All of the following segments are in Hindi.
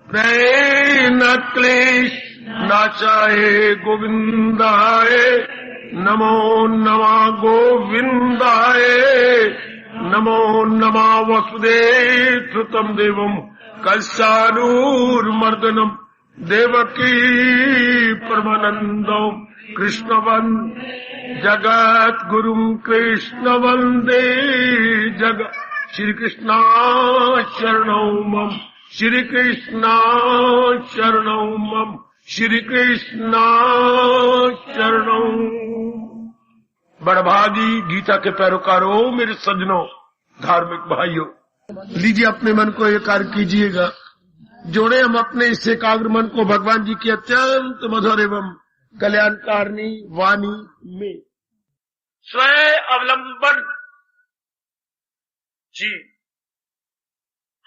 प्रये न क्लेश नाचाए गोविंदाय नमो नमः गोविंदाय नमो नमः वसुदेव सुतं देवं कंसारूर्मर्दनम देवकी परमानंदम कृष्णवंदे जगत गुरुं कृष्ण वंदे जगत श्री कृष्णा शरणौ मम श्री कृष्णा शरणौ मम श्री कृष्णा शरणौ। बड़भागी गीता के पैरोकारों, मेरे सज्जनों, धार्मिक भाइयों, लीजिए अपने मन को एकाग्र कीजिएगा। जोड़े हम अपने इस एकाग्र मन को भगवान जी की अत्यंत मधुर एवं कल्याणकारिणी वाणी में। स्वयं अवलंबन जी,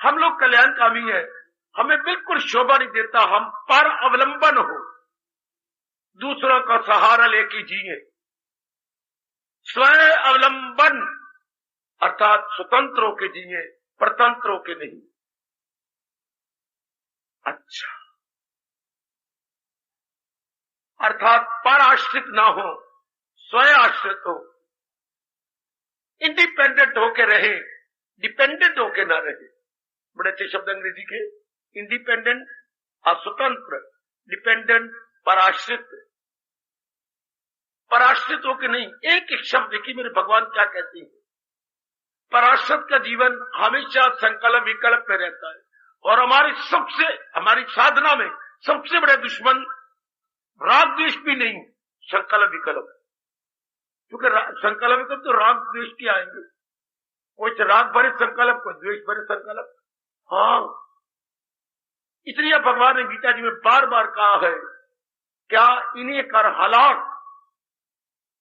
हम लोग कल्याणकामी है, हमें बिल्कुल शोभा नहीं देता हम पर अवलंबन हो, दूसरों का सहारा लेके जिए। स्वयं अवलंबन अर्थात स्वतंत्र होके जिए, परतंत्र होके नहीं। अच्छा, अर्थात पर आश्रित ना हो, स्वयं आश्रित हो, इंडिपेंडेंट होके रहे, डिपेंडेंट होके ना रहे। बड़े अच्छे शब्द अंग्रेजी के, इंडिपेंडेंट अस्वतंत्र, डिपेंडेंट पराश्रित। पराश्रित होके नहीं, एक एक शब्द देखिए मेरे भगवान क्या कहते हैं। पराश्रित का जीवन हमेशा संकल्प विकल्प में रहता है, और हमारी साधना में सबसे बड़े दुश्मन राग द्वेष भी नहीं, संकल्प विकल्प। क्योंकि संकल्प विकल्प तो राग द्वेष के आएंगे, कोई राग भरे संकल्प, कोई द्वेष भरे संकल्प। हाँ, इसलिए भगवान ने गीता जी में बार बार कहा है, क्या इन्हें कर हलाक,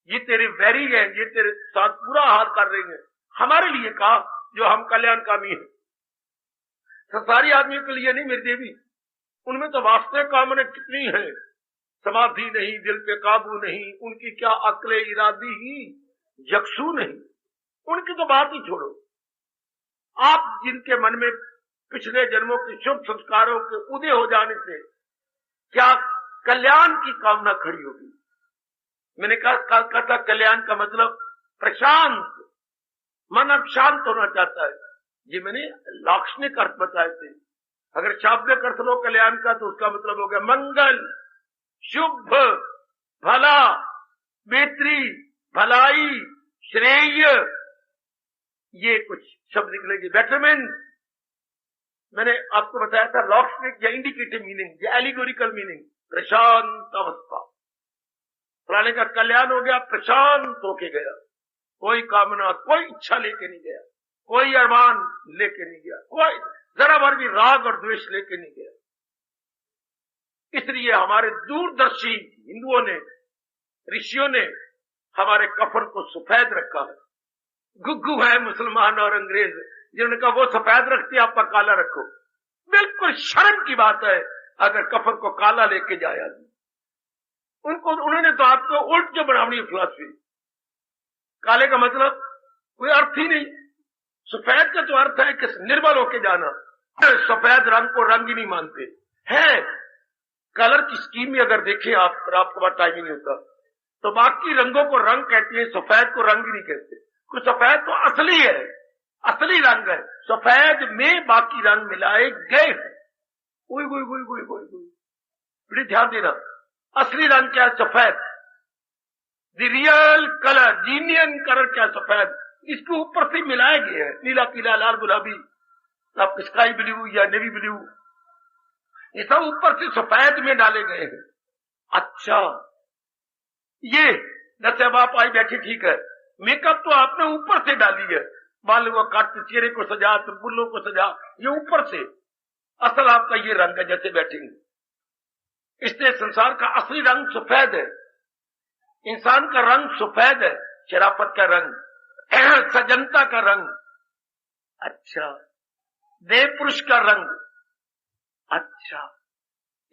ये तेरे वैरी हैं, ये तेरे साथ बुरा हाल कर रहे हैं। हमारे लिए कहा जो हम कल्याणकामी हैं, संसारी आदमियों के लिए नहीं मेरी देवी। उनमें तो वास्तविक कामना कितनी है, समाधि नहीं, दिल पे काबू नहीं, उनकी क्या अक्ले इरादी ही यक्षु नहीं, उनकी तो बात ही छोड़ो। आप जिनके मन में पिछले जन्मों के शुभ संस्कारों के उदय हो जाने से क्या कल्याण की कामना खड़ी होगी। मैंने कहा था कल्याण का मतलब प्रशांत मन, अब शांत होना चाहता है। ये मैंने लाक्षणिक अर्थ बताए थे। अगर शाब्दिक अर्थ लो कल्याण का तो उसका मतलब हो गया मंगल, शुभ, भला, बेहतरी, भलाई, श्रेय, ये कुछ शब्द निकलेंगे। बेटरमेंट मैंने आपको बताया था, लॉक्सनिक या इंडिकेटिव मीनिंग या एलिगोरिकल मीनिंग, प्रशांत अवस्था। फलाने का कल्याण हो गया, प्रशांत होके गया, कोई कामना, कोई इच्छा लेके नहीं गया, कोई अरमान लेके नहीं गया, कोई जरा भर भी राग और द्वेष लेके नहीं गया। इसलिए हमारे दूरदर्शी हिंदुओं ने, ऋषियों ने हमारे कफन को सफेद रखा है। गुग्गू है मुसलमान और अंग्रेज, जिन्होंने कहा वो सफेद रखते आपका काला रखो। बिल्कुल शर्म की बात है अगर कफन को काला लेके जाया। उन्होंने तो आपको उल्ट जो बनावनी फिलॉसफी। काले का मतलब कोई अर्थ ही नहीं। सफेद का तो अर्थ है कि निर्बल होके जाना। सफेद रंग को रंग ही नहीं मानते हैं। कलर की स्कीम में अगर देखें आप, पर आपको बात टाइम ही नहीं होता, तो बाकी रंगों को रंग कहते हैं, सफेद को रंग ही नहीं कहते। कुछ सफेद तो असली है, असली रंग है। सफेद में बाकी रंग मिलाए गए हैं। बड़ी ध्यान देना, असली रंग क्या है? सफेद। द रियल कलर, जीनियन कलर क्या है? सफेद। इसके ऊपर से मिलाए गए हैं नीला, पीला, लाल, गुलाबी, स्काई ब्लू या नेवी ब्लू, ये सब ऊपर से सफेद में डाले गए हैं। अच्छा, ये जैसे अब आप आई बैठी, ठीक है, मेकअप तो आपने ऊपर से डाली है, बालों को काट, चेहरे को सजा, तो बुल्लों को सजा, ये ऊपर से। असल आपका ये रंग है जैसे बैठेंगे। इसलिए संसार का असली रंग सफेद है। इंसान का रंग सफेद है, शराफत का रंग, सजनता का रंग, अच्छा, देव पुरुष का रंग, अच्छा।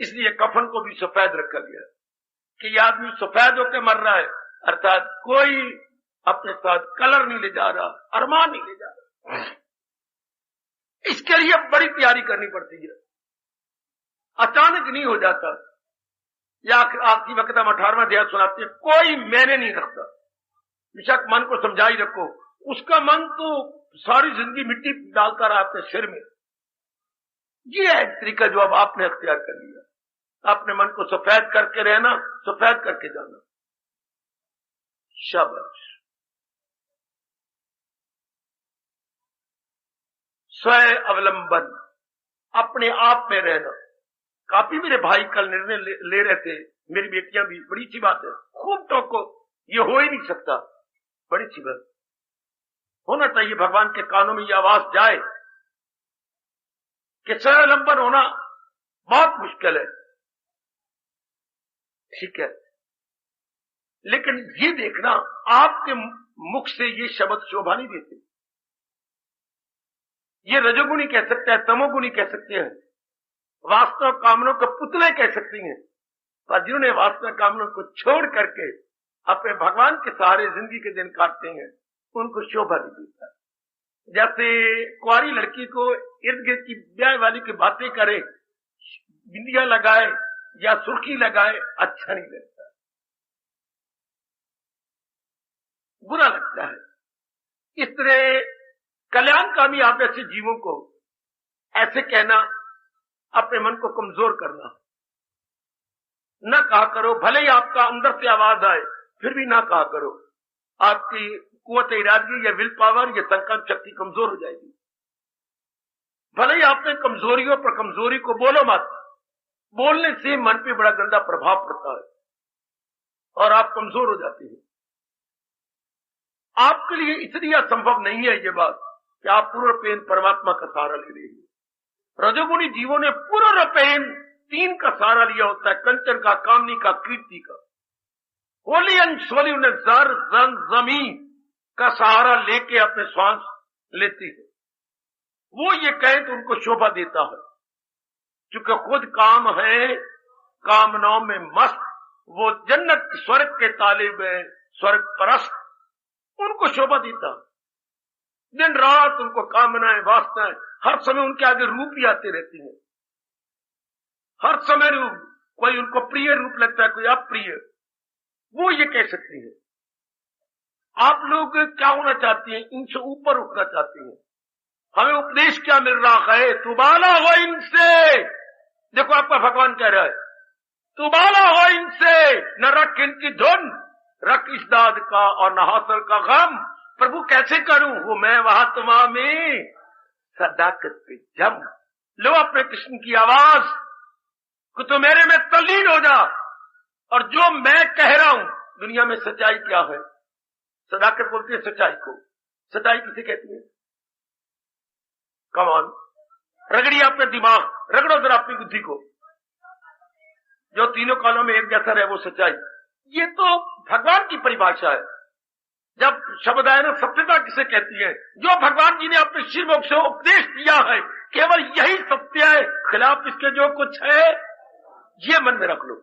इसलिए कफन को भी सफेद रखा गया कि ये आदमी सफेद होकर मर रहा है, अर्थात कोई अपने साथ कलर नहीं ले जा रहा, अरमान नहीं ले जा रहा। इसके लिए बड़ी तैयारी करनी पड़ती है। अचानक नहीं हो जाता। या आखिरी वक्त हम 18वां अध्याय सुनाते हैं, कोई मैंने नहीं रखता। बेशक मन को समझा ही रखो, उसका मन तो सारी जिंदगी मिट्टी डालता रहा अपने सिर में। ये है तरीका जो अब आपने अख्तियार कर लिया। अपने मन को सफेद करके रहना, सफेद करके जाना। शाबाश। स्वयं अवलंबन, अपने आप में रहना। काफी मेरे भाई कल निर्णय ले रहे थे, मेरी बेटियां भी, बड़ी अच्छी बात है, खूब टोको, ये हो ही नहीं सकता, बड़ी अच्छी बात होना चाहिए। भगवान के कानों में ये आवाज जाए कि स्वावलंबन होना बहुत मुश्किल है, ठीक है, लेकिन ये देखना आपके मुख से ये शब्द शोभा नहीं देते। ये रजोगुणी कह सकते हैं, तमोगुणी कह सकते हैं, वास्तव कामनों के पुतले कह सकती हैं, पर जिन्होंने वास्तव कामनों को छोड़ करके अपने भगवान के सहारे जिंदगी के दिन काटते हैं, उनको शोभा नहीं देता। जैसे कुंवारी लड़की को इर्द गिर्द की ब्याह वाली की बातें करे, बिंदिया लगाए या सुर्खी लगाए, अच्छा नहीं लगता, बुरा लगता है। इस तरह कल्याणकामी आप ऐसे जीवों को ऐसे कहना, अपने मन को कमजोर करना, न कहा करो। भले ही आपका अंदर से आवाज आए, फिर भी ना कहा करो। आपकी कुव्वत इरादगी या विल पावर या संकल्प शक्ति कमजोर हो जाएगी। भले ही आपने कमजोरियों पर कमजोरी को बोलो मत, बोलने से मन पे बड़ा गंदा प्रभाव पड़ता है और आप कमजोर हो जाते हैं। आपके लिए इसलिए असंभव नहीं है ये बात कि आप पूर्णपेन परमात्मा का सहारा ले रहे हैं। रजोगुणी जीवों ने पूर्णपेन 3 का सहारा लिया होता है, कंचन का, कामनी का, कीर्ति का। होली अंशोली उन्हें जर जन जमीन का सहारा लेके अपने श्वास लेती है। वो ये कहें तो उनको शोभा देता है, क्योंकि खुद काम है, कामनाओं में मस्त, वो जन्नत स्वर्ग के तालिब है, स्वर्ग परस्त, उनको शोभा देता है। दिन रात उनको कामनाएं, वासनाएं, हर समय उनके आगे रूप ही आते रहती हैं, हर समय रूप। कोई उनको प्रिय रूप लगता है, कोई अप्रिय। वो ये कह सकती है। आप लोग क्या होना चाहती हैं? इनसे ऊपर उठना चाहती हैं। हमें उपदेश क्या मिल रहा है? तू बाला हो इनसे। देखो आपका भगवान कह रहा है, तू बाला हो इनसे, न रख इनकी धुन, रख इस दाद का और न हासिल का गम। प्रभु कैसे करूं? वो मैं वहां तुम्हां में सदाकत पे जम। लो अपने कृष्ण की आवाज को, तो मेरे में तल्लीन हो जा। और जो मैं कह रहा हूं, दुनिया में सच्चाई क्या है? सदाकत बोलती है सच्चाई को। सच्चाई किसे कहती है? कमान रगड़िए अपने दिमाग, रगड़ो जरा अपनी बुद्धि को, जो तीनों कालों में एक जैसा रहे, वो सच्चाई। ये तो भगवान की परिभाषा है। जब शब्द आए ना, सत्यता किसे कहती है? जो भगवान जी ने अपने श्रीमुख से उपदेश दिया है, केवल यही सत्य है, खिलाफ इसके जो कुछ है, ये मन में रख लो।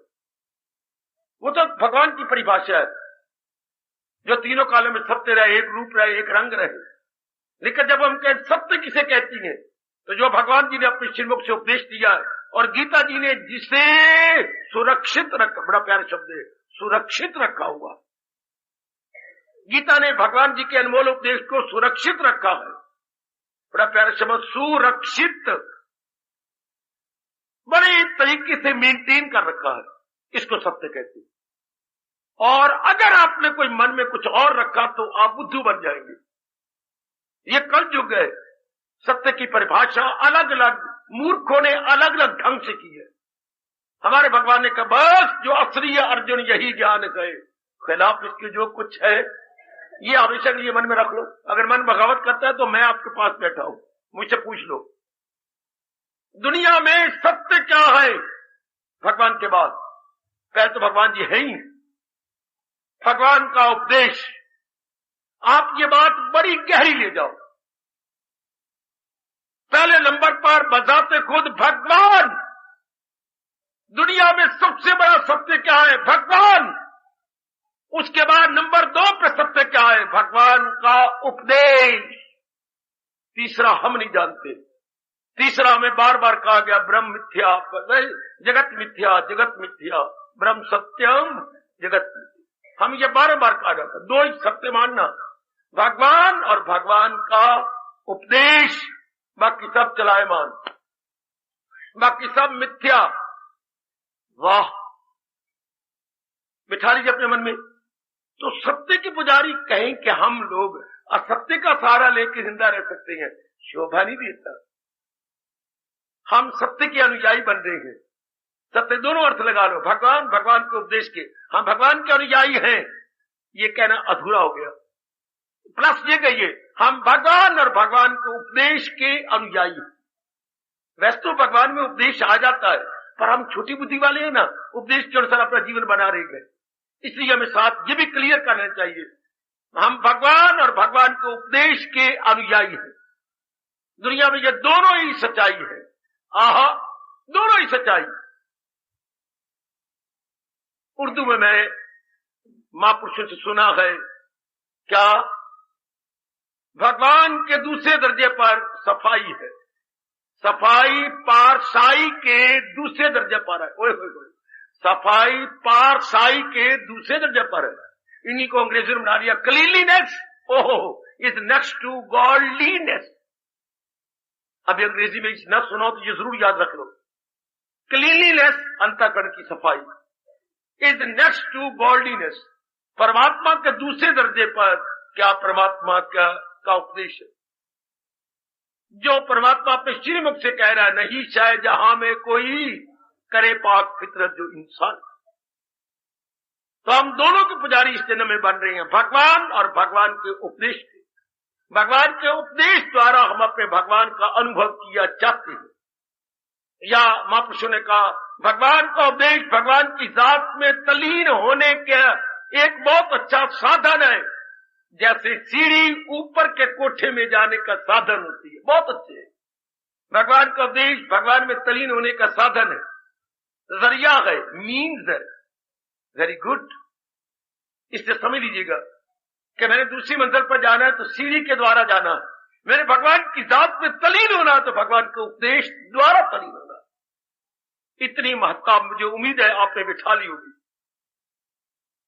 वो तो भगवान की परिभाषा है, जो तीनों कालों में सत्य रहे, एक रूप रहे, एक रंग रहे। लेकिन जब हम कहते सत्य किसे कहती है, तो जो भगवान जी ने अपने श्रीमुख से उपदेश दिया है, और गीता जी ने जिसे सुरक्षित रखा, बड़ा प्यारा शब्द है, सुरक्षित रखा हुआ। गीता ने भगवान जी के अनमोल उपदेश को सुरक्षित रखा है। बड़ा प्यारा शब्द, सुरक्षित, बड़े तरीके से मेंटेन कर रखा है, इसको सत्य कहते हैं। और अगर आपने कोई मन में कुछ और रखा तो आप बुद्धू बन जाएंगे। ये कल युग है। सत्य की परिभाषा अलग अलग मूर्खों ने अलग अलग ढंग से की है। हमारे भगवान ने कहा, बस जो असली अर्जुन यही ज्ञान गए, खिलाफ इसके जो कुछ है, ये हमेशा के लिए मन में रख लो। अगर मन बगावत करता है तो मैं आपके पास बैठा हूं, मुझसे पूछ लो, दुनिया में सत्य क्या है भगवान के बाद? पहले तो भगवान जी है ही, भगवान का उपदेश। आप ये बात बड़ी गहरी ले जाओ। पहले नंबर पर बजाते खुद भगवान। दुनिया में सबसे बड़ा सत्य क्या है? भगवान। उसके बाद नंबर 2 पे सत्य क्या है? भगवान का उपदेश। तीसरा हम नहीं जानते। तीसरा हमें बार बार कहा गया ब्रह्म मिथ्या, जगत मिथ्या, जगत मिथ्या, ब्रह्म सत्यम, जगत मिथ्या। हम ये बार बार कहा जाता, दो ही सत्य मानना, भगवान और भगवान का उपदेश, बाकी सब चलायमान, बाकी सब मिथ्या। वाह, बिठा लीजिए अपने मन में। तो सत्य के पुजारी कहें कि हम लोग असत्य का सहारा लेकर जिंदा रह सकते हैं, शोभा नहीं देता। हम सत्य के अनुयायी बन रहे हैं। सत्य दोनों अर्थ लगा लो, भगवान, भगवान के उपदेश के, हम भगवान के अनुयायी हैं, ये कहना अधूरा हो गया। प्लस ये कहिए हम भगवान और भगवान के उपदेश के अनुयायी। वैसे तो भगवान में उपदेश आ जाता है, पर हम छोटी बुद्धि वाले हैं ना, उपदेश के अनुसार अपना जीवन बना रहे हैं। इसलिए हमें साथ ये भी क्लियर करना चाहिए, हम भगवान और भगवान के उपदेश के अनुयायी हैं। दुनिया में ये दोनों ही सच्चाई है, आहा, दोनों ही सच्चाई। उर्दू में मैं महापुरुषों से सुना है, क्या भगवान के दूसरे दर्जे पर सफाई है, सफाई पारसाई के दूसरे दर्जे पर है। ओए होए होए, सफाई पारसाई के दूसरे दर्जे पर है। इन्हीं को अंग्रेजी में बना दिया क्लीनलीनेस, ओहो, इज नेक्स्ट टू गॉडलीनेस। अभी अंग्रेजी में न सुनो तो ये जरूर याद रख लो, क्लीनलीनेस अंतःकरण की सफाई, इज नेक्स्ट टू गॉडलीनेस। परमात्मा के दूसरे दर्जे पर क्या परमात्मा का उपदेश है, जो परमात्मा अपने श्रीमुख से कह रहा है, नहीं शायद जहां में कोई करे पाक फितरत जो इंसान। तो हम दोनों के पुजारी इस जन्म में बन रहे हैं, भगवान और भगवान के उपदेश के। भगवान के उपदेश द्वारा हम अपने भगवान का अनुभव किया चाहते हैं, या महापुरुषों ने कहा भगवान का उपदेश भगवान की जात में तलीन होने के एक बहुत अच्छा साधन है। जैसे सीढ़ी ऊपर के कोठे में जाने का साधन होती है, बहुत अच्छे है। भगवान का उपदेश भगवान में तलीन होने का साधन है, जरिया है, मीन्स है। Very good. इससे समझ लीजिएगा कि मैंने दूसरी मंजिल पर जाना है तो सीढ़ी के द्वारा जाना है, मैंने भगवान की जात में तलीन होना तो भगवान के उपदेश द्वारा तलीन होना। इतनी महत्ता मुझे उम्मीद है आपने बिठा ली होगी।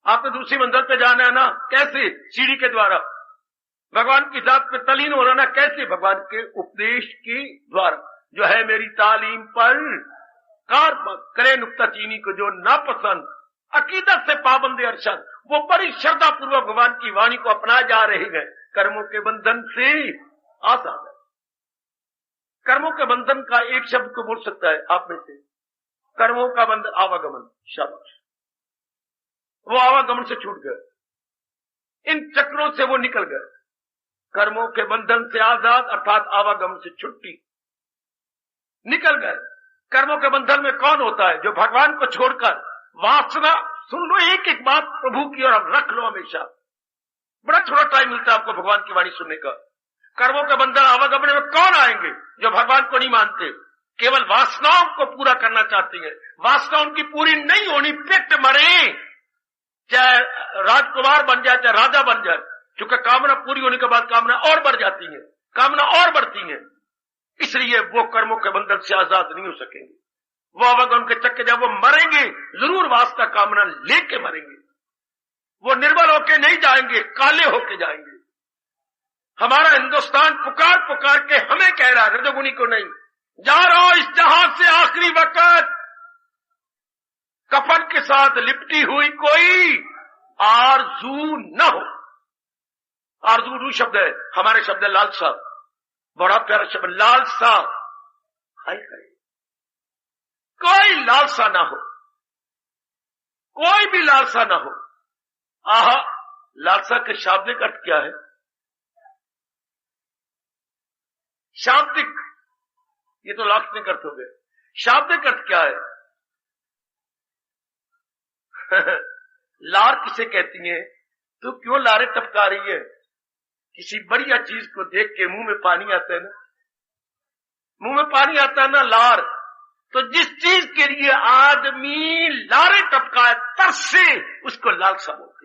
आपने दूसरी मंजिल पे जाना है ना, कैसे? सीढ़ी के द्वारा। भगवान की जात में तलीन होना ना, कैसे? भगवान के उपदेश के द्वारा। जो है मेरी तालीम पर कार करे नुक्ता चीनी को जो नापसंद, अकीदत से पाबंद अरशद, वो बड़ी श्रद्धा पूर्वक भगवान की वाणी को अपना जा रहे हैं। कर्मों के बंधन से आजाद है। कर्मों के बंधन का एक शब्द को बोल सकता है आप में से? कर्मों का बंधन, आवागमन। शाबाश, वो आवागमन से छूट गए, इन चक्रों से वो निकल गए। कर्मों के बंधन से आजाद अर्थात आवागमन से छुट्टी, निकल गए। कर्मों के बंधन में कौन होता है? जो भगवान को छोड़कर वासना, सुन लो एक एक बात प्रभु की और रख लो हमेशा। बड़ा थोड़ा टाइम मिलता है आपको भगवान की वाणी सुनने का। कर्मों के बंधन आवागमन में कौन आएंगे? जो भगवान को नहीं मानते, केवल वासनाओं को पूरा करना चाहती है। वासना उनकी पूरी नहीं होनी, पेट मरे, चाहे राजकुमार बन जाए चाहे राजा बन जाए, क्योंकि कामना पूरी होने के बाद कामना और बढ़ जाती है, कामना और बढ़ती है। इसलिए वो कर्मों के बंधन से आजाद नहीं हो सकेंगे। वो आवागमन के चक्कर जब वो मरेंगे जरूर वासना कामना लेके मरेंगे। वो निर्बल होके नहीं जाएंगे, काले होके जाएंगे। हमारा हिंदुस्तान पुकार पुकार के हमें कह रहा है, रजोगुनी को नहीं, जा रहा हूं इस जहां से आखिरी वक्त, कफन के साथ लिपटी हुई कोई आरजू न हो। आरजू रू शब्द है, हमारे शब्द है लालसा। बड़ा प्यारा शब्द लालसा। हाय हाय, कोई लालसा ना हो, कोई भी लालसा ना हो। आहा, लालसा के शाब्दिक अर्थ क्या है? शाब्दिक, ये तो लाक्षणिक अर्थ हो गए। शाब्दिक अर्थ क्या है? लार किसे कहती है? तू क्यों लारे टपका रही है? किसी बढ़िया चीज को देख के मुंह में पानी आता है ना, मुंह में पानी आता है ना, लार। तो जिस चीज के लिए आदमी लारे टपकाए तरस से, उसको लालसा बोलते।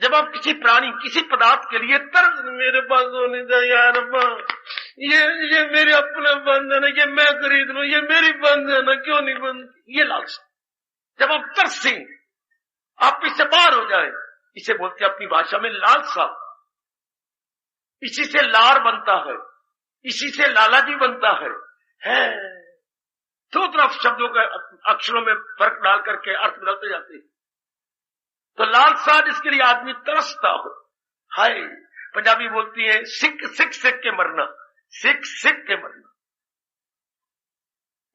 जब आप किसी प्राणी, किसी पदार्थ के लिए तरस, मेरे पास होने चाहिए यार, ये मेरे अपना बंधन है, ये मैं खरीद लूं, ये मेरी बंधन है, क्यों नहीं बंद। ये लालसा, जब आप तरसें, आप इससे बाहर हो जाए, इसे बोलते हैं अपनी भाषा में लालसा। इसी से लार बनता है, इसी से लालाजी बनता है। दो तरफ शब्दों के अक्षरों में फर्क डाल करके अर्थ बदलते जाते हैं। तो लालसा जिसके लिए आदमी तरसता हो, हाय पंजाबी बोलती है सिक सिक सिक के मरना, सिक सिक के मरना।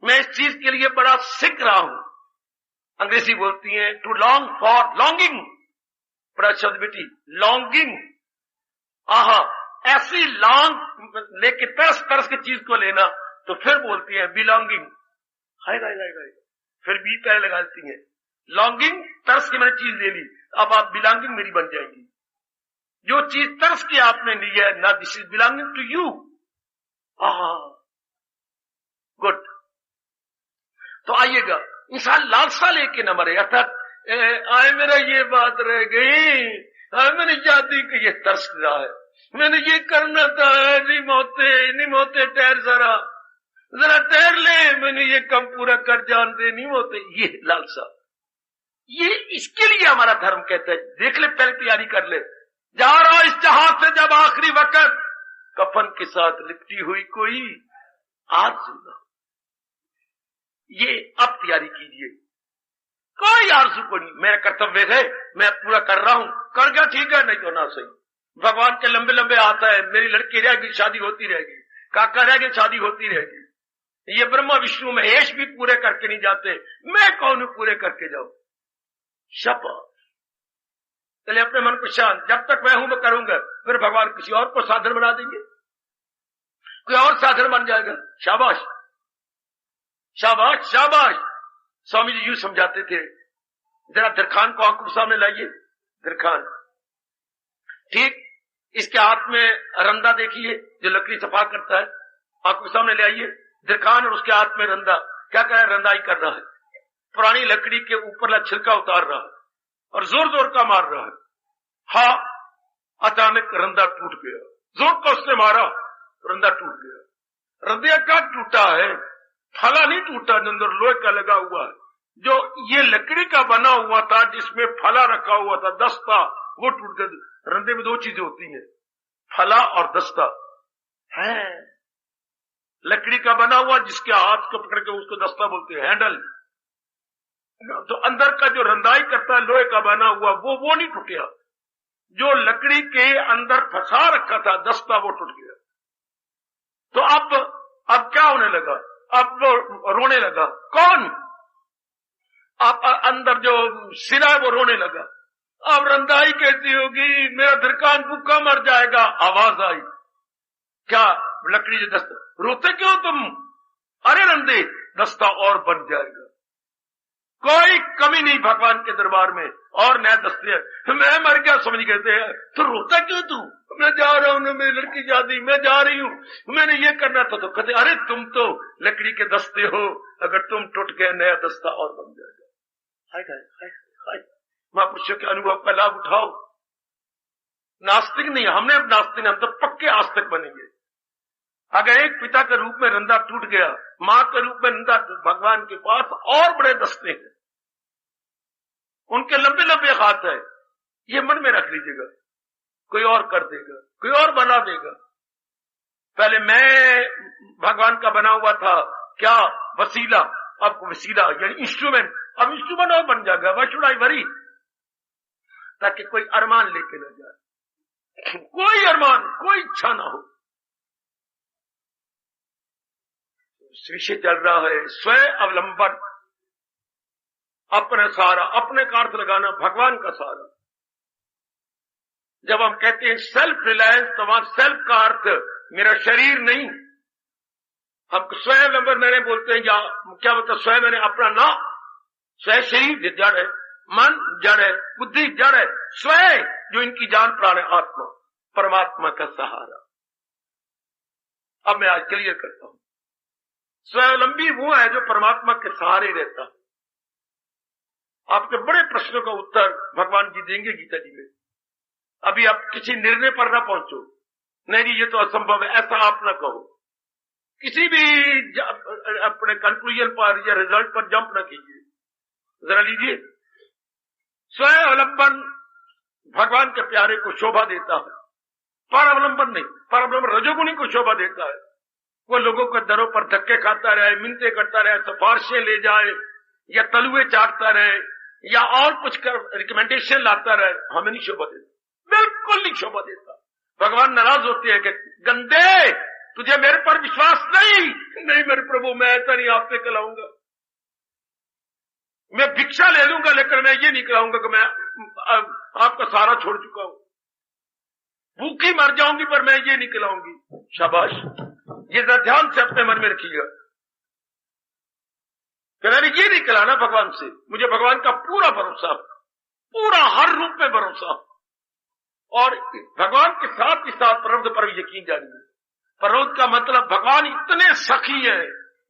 मैं इस चीज के लिए बड़ा सिक रहा हूं। अंग्रेजी बोलती है टू लॉन्ग फॉर, लॉन्गिंग, बड़ा शब्द बेटी, लॉन्गिंग। आहा, ऐसी लॉन्ग लेके तरस तरस की चीज को लेना, तो फिर बोलती है बिलोंगिंग। हाय हाय हाय हाय, फिर बी पहले लगाती है। लॉन्गिंग, तरस की मैंने चीज ले ली, अब आप बिलोंगिंग मेरी बन जाएंगी। जो चीज तरस की आपने ली है ना, this is belonging to you. Good. तो आइएगा, इंसान लालसा लेके न मरे, अर्थात आए मेरा ये बात रह गई, आए मैंने शादी की ये तरस रहा है, मैंने ये करना था, नहीं मोते ठहर जरा ठहर ले, मैंने ये कम पूरा कर जान दे, नहीं मोते। ये लालसा, ये इसके लिए हमारा धर्म कहता है देख ले, पहले तैयारी कर ले, जा रहा इस जहाज से जब आखिरी वक्त, कफन के साथ लिपटी हुई कोई आज सुना। ये अब तैयारी कीजिए, कोई आरज़ू को नहीं, मेरा कर्तव्य है, मैं पूरा कर रहा हूं, कर गया ठीक है, नहीं तो ना सही। भगवान के लंबे लंबे आता है, मेरी लड़की रहेगी शादी होती रहेगी, काका रहेगी शादी होती रहेगी। ये ब्रह्मा विष्णु महेश भी पूरे करके नहीं जाते, मैं कौन पूरे करके जाऊं। शपथ, चलिए अपने मन को शांत, जब तक मैं हूं मैं करूंगा, फिर भगवान किसी और को साधन बना देंगे, कोई और साधन बन जाएगा। शाबाश शाबाश शाबाश। स्वामी जी यूं समझाते थे, जरा दरखान को आंखों के सामने लाइए, दरखान, ठीक, इसके हाथ में रंदा देखिए जो लकड़ी सफा करता है, आंखों के सामने ले आइए दरखान और उसके हाथ में रंदा, क्या कर रहा है, रंदाई कर रहा है, पुरानी लकड़ी के ऊपर छिलका उतार रहा है और जोर जोर का मार रहा है। हाँ, अचानक रंदा टूट गया, जोर का उसने मारा, रंदा टूट गया। रंदिया का टूटा है, फला नहीं टूटा, जो अंदर लोहे का लगा हुआ है, जो ये लकड़ी का बना हुआ था जिसमें फला रखा हुआ था, दस्ता, वो टूट गया। रंदे में दो चीजें होती हैं, फला और दस्ता है। लकड़ी का बना हुआ जिसके हाथ को पकड़ के उसको दस्ता बोलते हैं, हैंडल। तो अंदर का जो रंदाई करता है लोहे का बना हुआ, वो नहीं टूटा, जो लकड़ी के अंदर फंसा रखा था दस्ता, वो टूट गया। तो अब क्या होने लगा, अब वो रोने लगा। कौन? अब अंदर जो सिरा है वो रोने लगा। अब रंदाई कहती होगी मेरा दरखान भूखा मर जाएगा। आवाज आई, क्या लकड़ी जो दस्ता, रोते क्यों तुम? अरे रंदे, दस्ता और बन जाएगा, कोई कमी नहीं भगवान के दरबार में, और नया दस्ते है। मैं मर गया समझ कहते हैं, तो रोता क्यों तू? मैं जा रहा हूं, मेरी लड़की शादी, मैं जा रही हूं, मैंने ये करना था। तो कहते अरे तुम तो लकड़ी के दस्ते हो, अगर तुम टूट गए नया दस्ता और बन जाएगा। हाय हाय हाय हाय, महापुरुषों के अनुभव का लाभ उठाओ। नास्तिक नहीं, हमने अब नास्तिक, हम तो पक्के आस्तिक बनेंगे। अगर एक पिता के रूप में रंदा टूट गया, मां के रूप में रंदा, भगवान के पास और बड़े दस्ते हैं, उनके लंबे लंबे हाथ है। ये मन में रख लीजिएगा, कोई और कर देगा, कोई और बना देगा। पहले मैं भगवान का बना हुआ था, क्या वसीला, अब वसीला यानी इंस्ट्रूमेंट, अब इंस्ट्रूमेंट और बन जाएगा। व्हाई शुड आई वरी, ताकि कोई अरमान लेके न जाए, कोई अरमान, कोई इच्छा ना हो। विषय चल रहा है स्वयं अवलंबन, अपने सहारा, अपने का अर्थ लगाना भगवान का सहारा। जब हम कहते हैं सेल्फ रिलायंस, तो वहां सेल्फ का अर्थ मेरा शरीर नहीं, हम स्वयं अवलंबन मैंने बोलते हैं, या क्या बोलते हैं, स्वयं मैंने अपना ना, स्वयं शरीर जड़ है, मन जड़ है, बुद्धि जड़ है, स्वयं जो इनकी जान प्राण है आत्मा, परमात्मा का सहारा। अब मैं आज क्लियर करता हूं, स्वावलंबी वो है जो परमात्मा के सहारे रहता है। आपके बड़े प्रश्नों का उत्तर भगवान जी देंगे गीता जी में। अभी आप किसी निर्णय पर ना पहुंचो, नहीं ये तो असंभव है, ऐसा आप ना कहो। किसी भी अपने कंक्लूजन पर या रिजल्ट पर जंप ना कीजिए। जरा लीजिए, स्वयं अवलंबन भगवान के प्यारे को शोभा देता है, पर अवलंबन नहीं। पर अवलंबन रजोगुणी को शोभा देता है। वो लोगों के दरों पर धक्के खाता रहे, मिन्नतें करता रहे, सिफारिशें ले जाए या तलुए चाटता रहे या और कुछ कर रिकमेंडेशन लाता रहे, हमें नहीं शोभा देता, बिल्कुल नहीं शोभा देता। भगवान नाराज होते हैं कि गंदे, तुझे मेरे पर विश्वास नहीं मेरे प्रभु, मैं ऐसा नहीं आपसे खिलाऊंगा, मैं भिक्षा ले लूंगा लेकिन मैं ये नहीं खिलाऊंगा कि मैं आपका सारा छोड़ चुका हूं, भूखी मर जाऊंगी पर मैं ये नहीं खिलाऊंगी। शाबाश, ये ध्यान से अपने मन में रखिएगा कि मैंने ये नहीं खिलाना भगवान से। मुझे भगवान का पूरा भरोसा, पूरा हर रूप में भरोसा, और भगवान के साथ ही साथ प्रभु पर भी यकीन जानिए। प्रभु का मतलब भगवान इतने सखी है,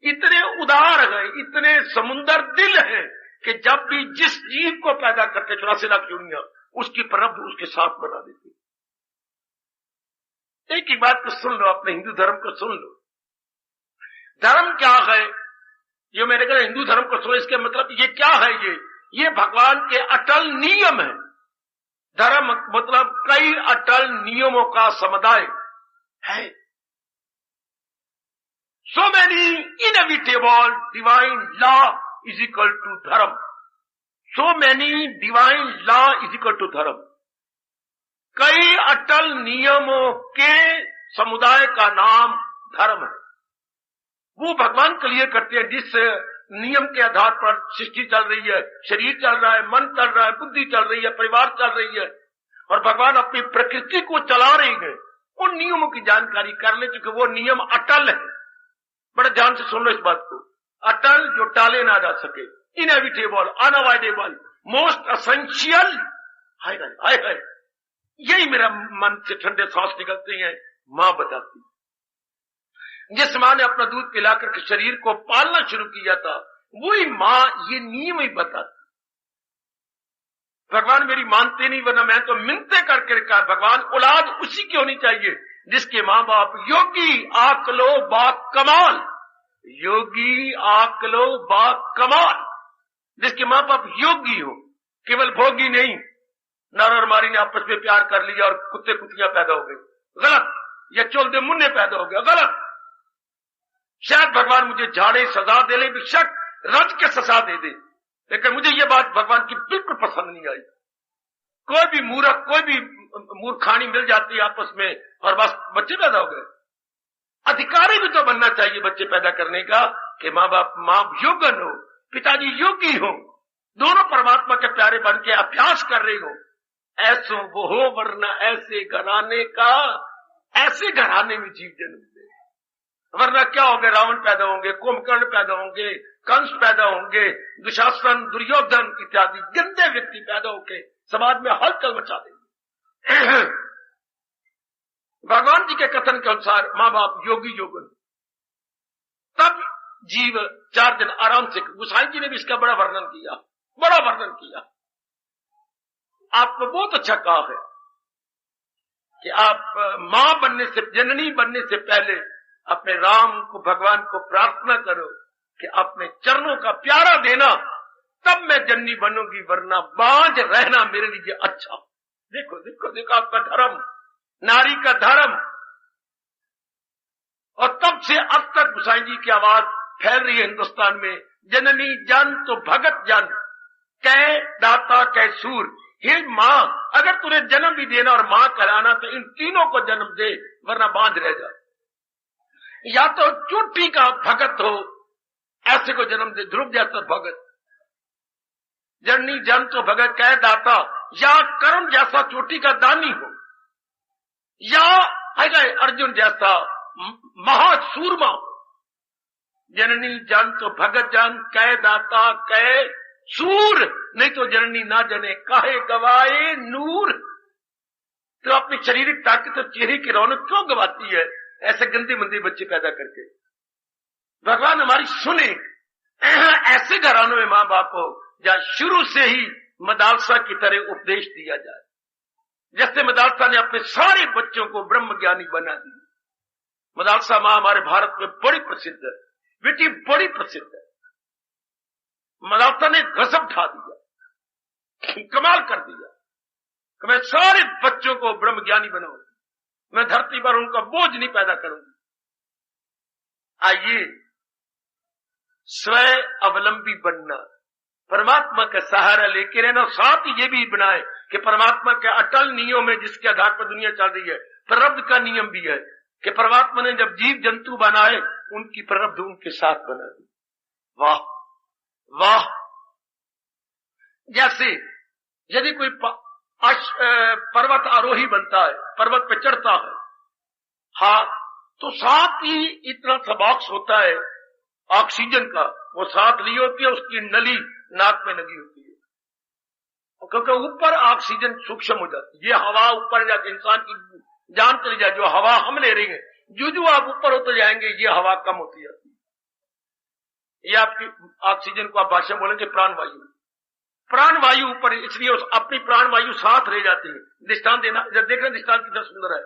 इतने उदार है, इतने समुंदर दिल है कि जब भी जिस जीव को पैदा करते 84 लाख योनियां, उसकी प्रभु उसके साथ बना देती। एक ही बात को सुन लो, अपने हिंदू धर्म को सुन लो। धर्म क्या है? ये मैंने कहा हिंदू धर्म को सुनो, इसके मतलब ये क्या है? ये भगवान के अटल नियम है। धर्म मतलब कई अटल नियमों का समुदाय है। So many inevitable divine law is equal to धर्म। So many divine law is equal to धर्म। कई अटल नियमों के समुदाय का नाम धर्म है। वो भगवान क्लियर करते हैं जिस नियम के आधार पर सृष्टि चल रही है, शरीर चल रहा है, मन चल रहा है, बुद्धि चल रही है, परिवार चल रही है, और भगवान अपनी प्रकृति को चला रही है। उन नियमों की जानकारी कर ले, क्योंकि वो नियम अटल है। बड़े ध्यान से सुन लो इस बात को। अटल जो टाले ना जा सके, इनएविटेबल, अनअवॉइडेबल, मोस्ट एसेंशियल। हाय हाय हाय, यही मेरा मन से ठंडे सांस निकलते हैं। मां बताती, जिस मां ने अपना दूध पिलाकर के शरीर को पालना शुरू किया था, वही मां ये नियम ही बताती। भगवान मेरी मानते नहीं, वरना मैं तो मिन्नतें करके कहा भगवान औलाद उसी की होनी चाहिए जिसके मां बाप योगी आकलो बा कमाल, योगी आकलो बा कमाल, जिसके मां बाप योगी हो, केवल भोगी नहीं। नर और नारी ने आपस में प्यार कर लिया और कुत्ते कुत्तियां पैदा हो गई, गलत। या चोलदे मुन्ने पैदा हो गया, गलत। शायद भगवान मुझे झाड़े सजा दे ले, बेशक रज के सजा दे दे, लेकिन मुझे ये बात भगवान की बिल्कुल पसंद नहीं आई। कोई भी मूर्ख, कोई भी मूर्खानी मिल जाती है आपस में और बस बच्चे पैदा हो गए। अधिकारी भी तो बनना चाहिए बच्चे पैदा करने का कि माँ बाप, माँ योगन हो, पिताजी योगी हो, दोनों परमात्मा के प्यारे बन के अभ्यास कर रहे हो। ऐसो वो हो, वरना ऐसे घराने का, ऐसे घराने में जीव जन्म दे, वरना क्या होगा? रावण पैदा होंगे, कुंभकर्ण पैदा होंगे, कंस पैदा होंगे, दुशासन, दुर्योधन इत्यादि गंदे व्यक्ति पैदा होकर समाज में हलचल मचा देंगे। भगवान जी के कथन के अनुसार माँ बाप योगी योगन, तब जीव 4 दिन आराम से। गोसाई जी ने भी इसका बड़ा वर्णन किया, बड़ा वर्णन किया। आपको बहुत अच्छा कहा है कि आप मां बनने से, जननी बनने से पहले अपने राम को, भगवान को प्रार्थना करो कि अपने चरणों का प्यारा देना, तब मैं जननी बनूंगी, वरना बांझ रहना मेरे लिए अच्छा। देखो देखो देखो आपका धर्म, नारी का धर्म। और तब से अब तक गोसाई जी की आवाज फैल रही है हिंदुस्तान में, जननी जन तो भगत जन, कै दाता कै सूर। हे मां, अगर तुझे जन्म भी देना और मां कहलाना तो इन तीनों को जन्म दे, वरना बांझ रह जा। या तो चोटी का भगत हो, ऐसे को जन्म दे, ध्रुव जैसा भगत। जननी जन तो भगत कह दाता, या कर्ण जैसा चोटी का दानी हो, या अर्जुन जैसा महासूरमा। जननी जन तो भगत जन, कह दाता कह सूर, नहीं तो जननी ना जने काहे गवाए नूर। तो अपनी शारीरिक ताकत और चेहरे की रौनक क्यों गवाती है ऐसे गंदे मंदे बच्चे पैदा करके? भगवान हमारी सुने। ऐसे घरानों में मां बाप हो जहां शुरू से ही मदालसा की तरह उपदेश दिया जाए। जैसे मदरसा ने अपने सारे बच्चों को ब्रह्म ज्ञानी बना दिया। मदरसा माँ हमारे भारत में बड़ी प्रसिद्ध है, बेटी बड़ी प्रसिद्ध है। मदरसा ने गजब ढा दिया, कमाल कर दिया कि मैं सारे बच्चों को ब्रह्म ज्ञानी बनाऊंगा, मैं धरती पर उनका बोझ नहीं पैदा करूंगी। आइए स्वयं अवलंबी बनना, परमात्मा का सहारा लेके रहना, साथ ही ये भी बनाए कि परमात्मा के अटल नियम में जिसके आधार पर दुनिया चल रही है, प्रारब्ध का नियम भी है कि परमात्मा ने जब जीव जंतु बनाए उनकी प्रारब्ध उनके साथ बना दी। वाह वाह। जैसे यदि कोई पर्वत आरोही बनता है, पर्वत पे चढ़ता है, हाँ, तो साथ ही इतना सा बॉक्स होता है ऑक्सीजन का, वो साथ ली होती है, उसकी नली नाक में लगी होती है, क्योंकि ऊपर ऑक्सीजन सूक्ष्म हो जाती है। ये हवा ऊपर जाके इंसान की जान चली जाए, जो हवा हम ले रही है, जो आप ऊपर होते जाएंगे ये हवा कम होती जाती है। ये आपकी ऑक्सीजन को आप भाषा में बोलेंगे प्राणवायु, प्राणवायु ऊपर, इसलिए अपनी प्राणवायु साथ रह जाती है। दृष्टांत देना, जब देख रहे दृष्टांत कितना सुंदर है।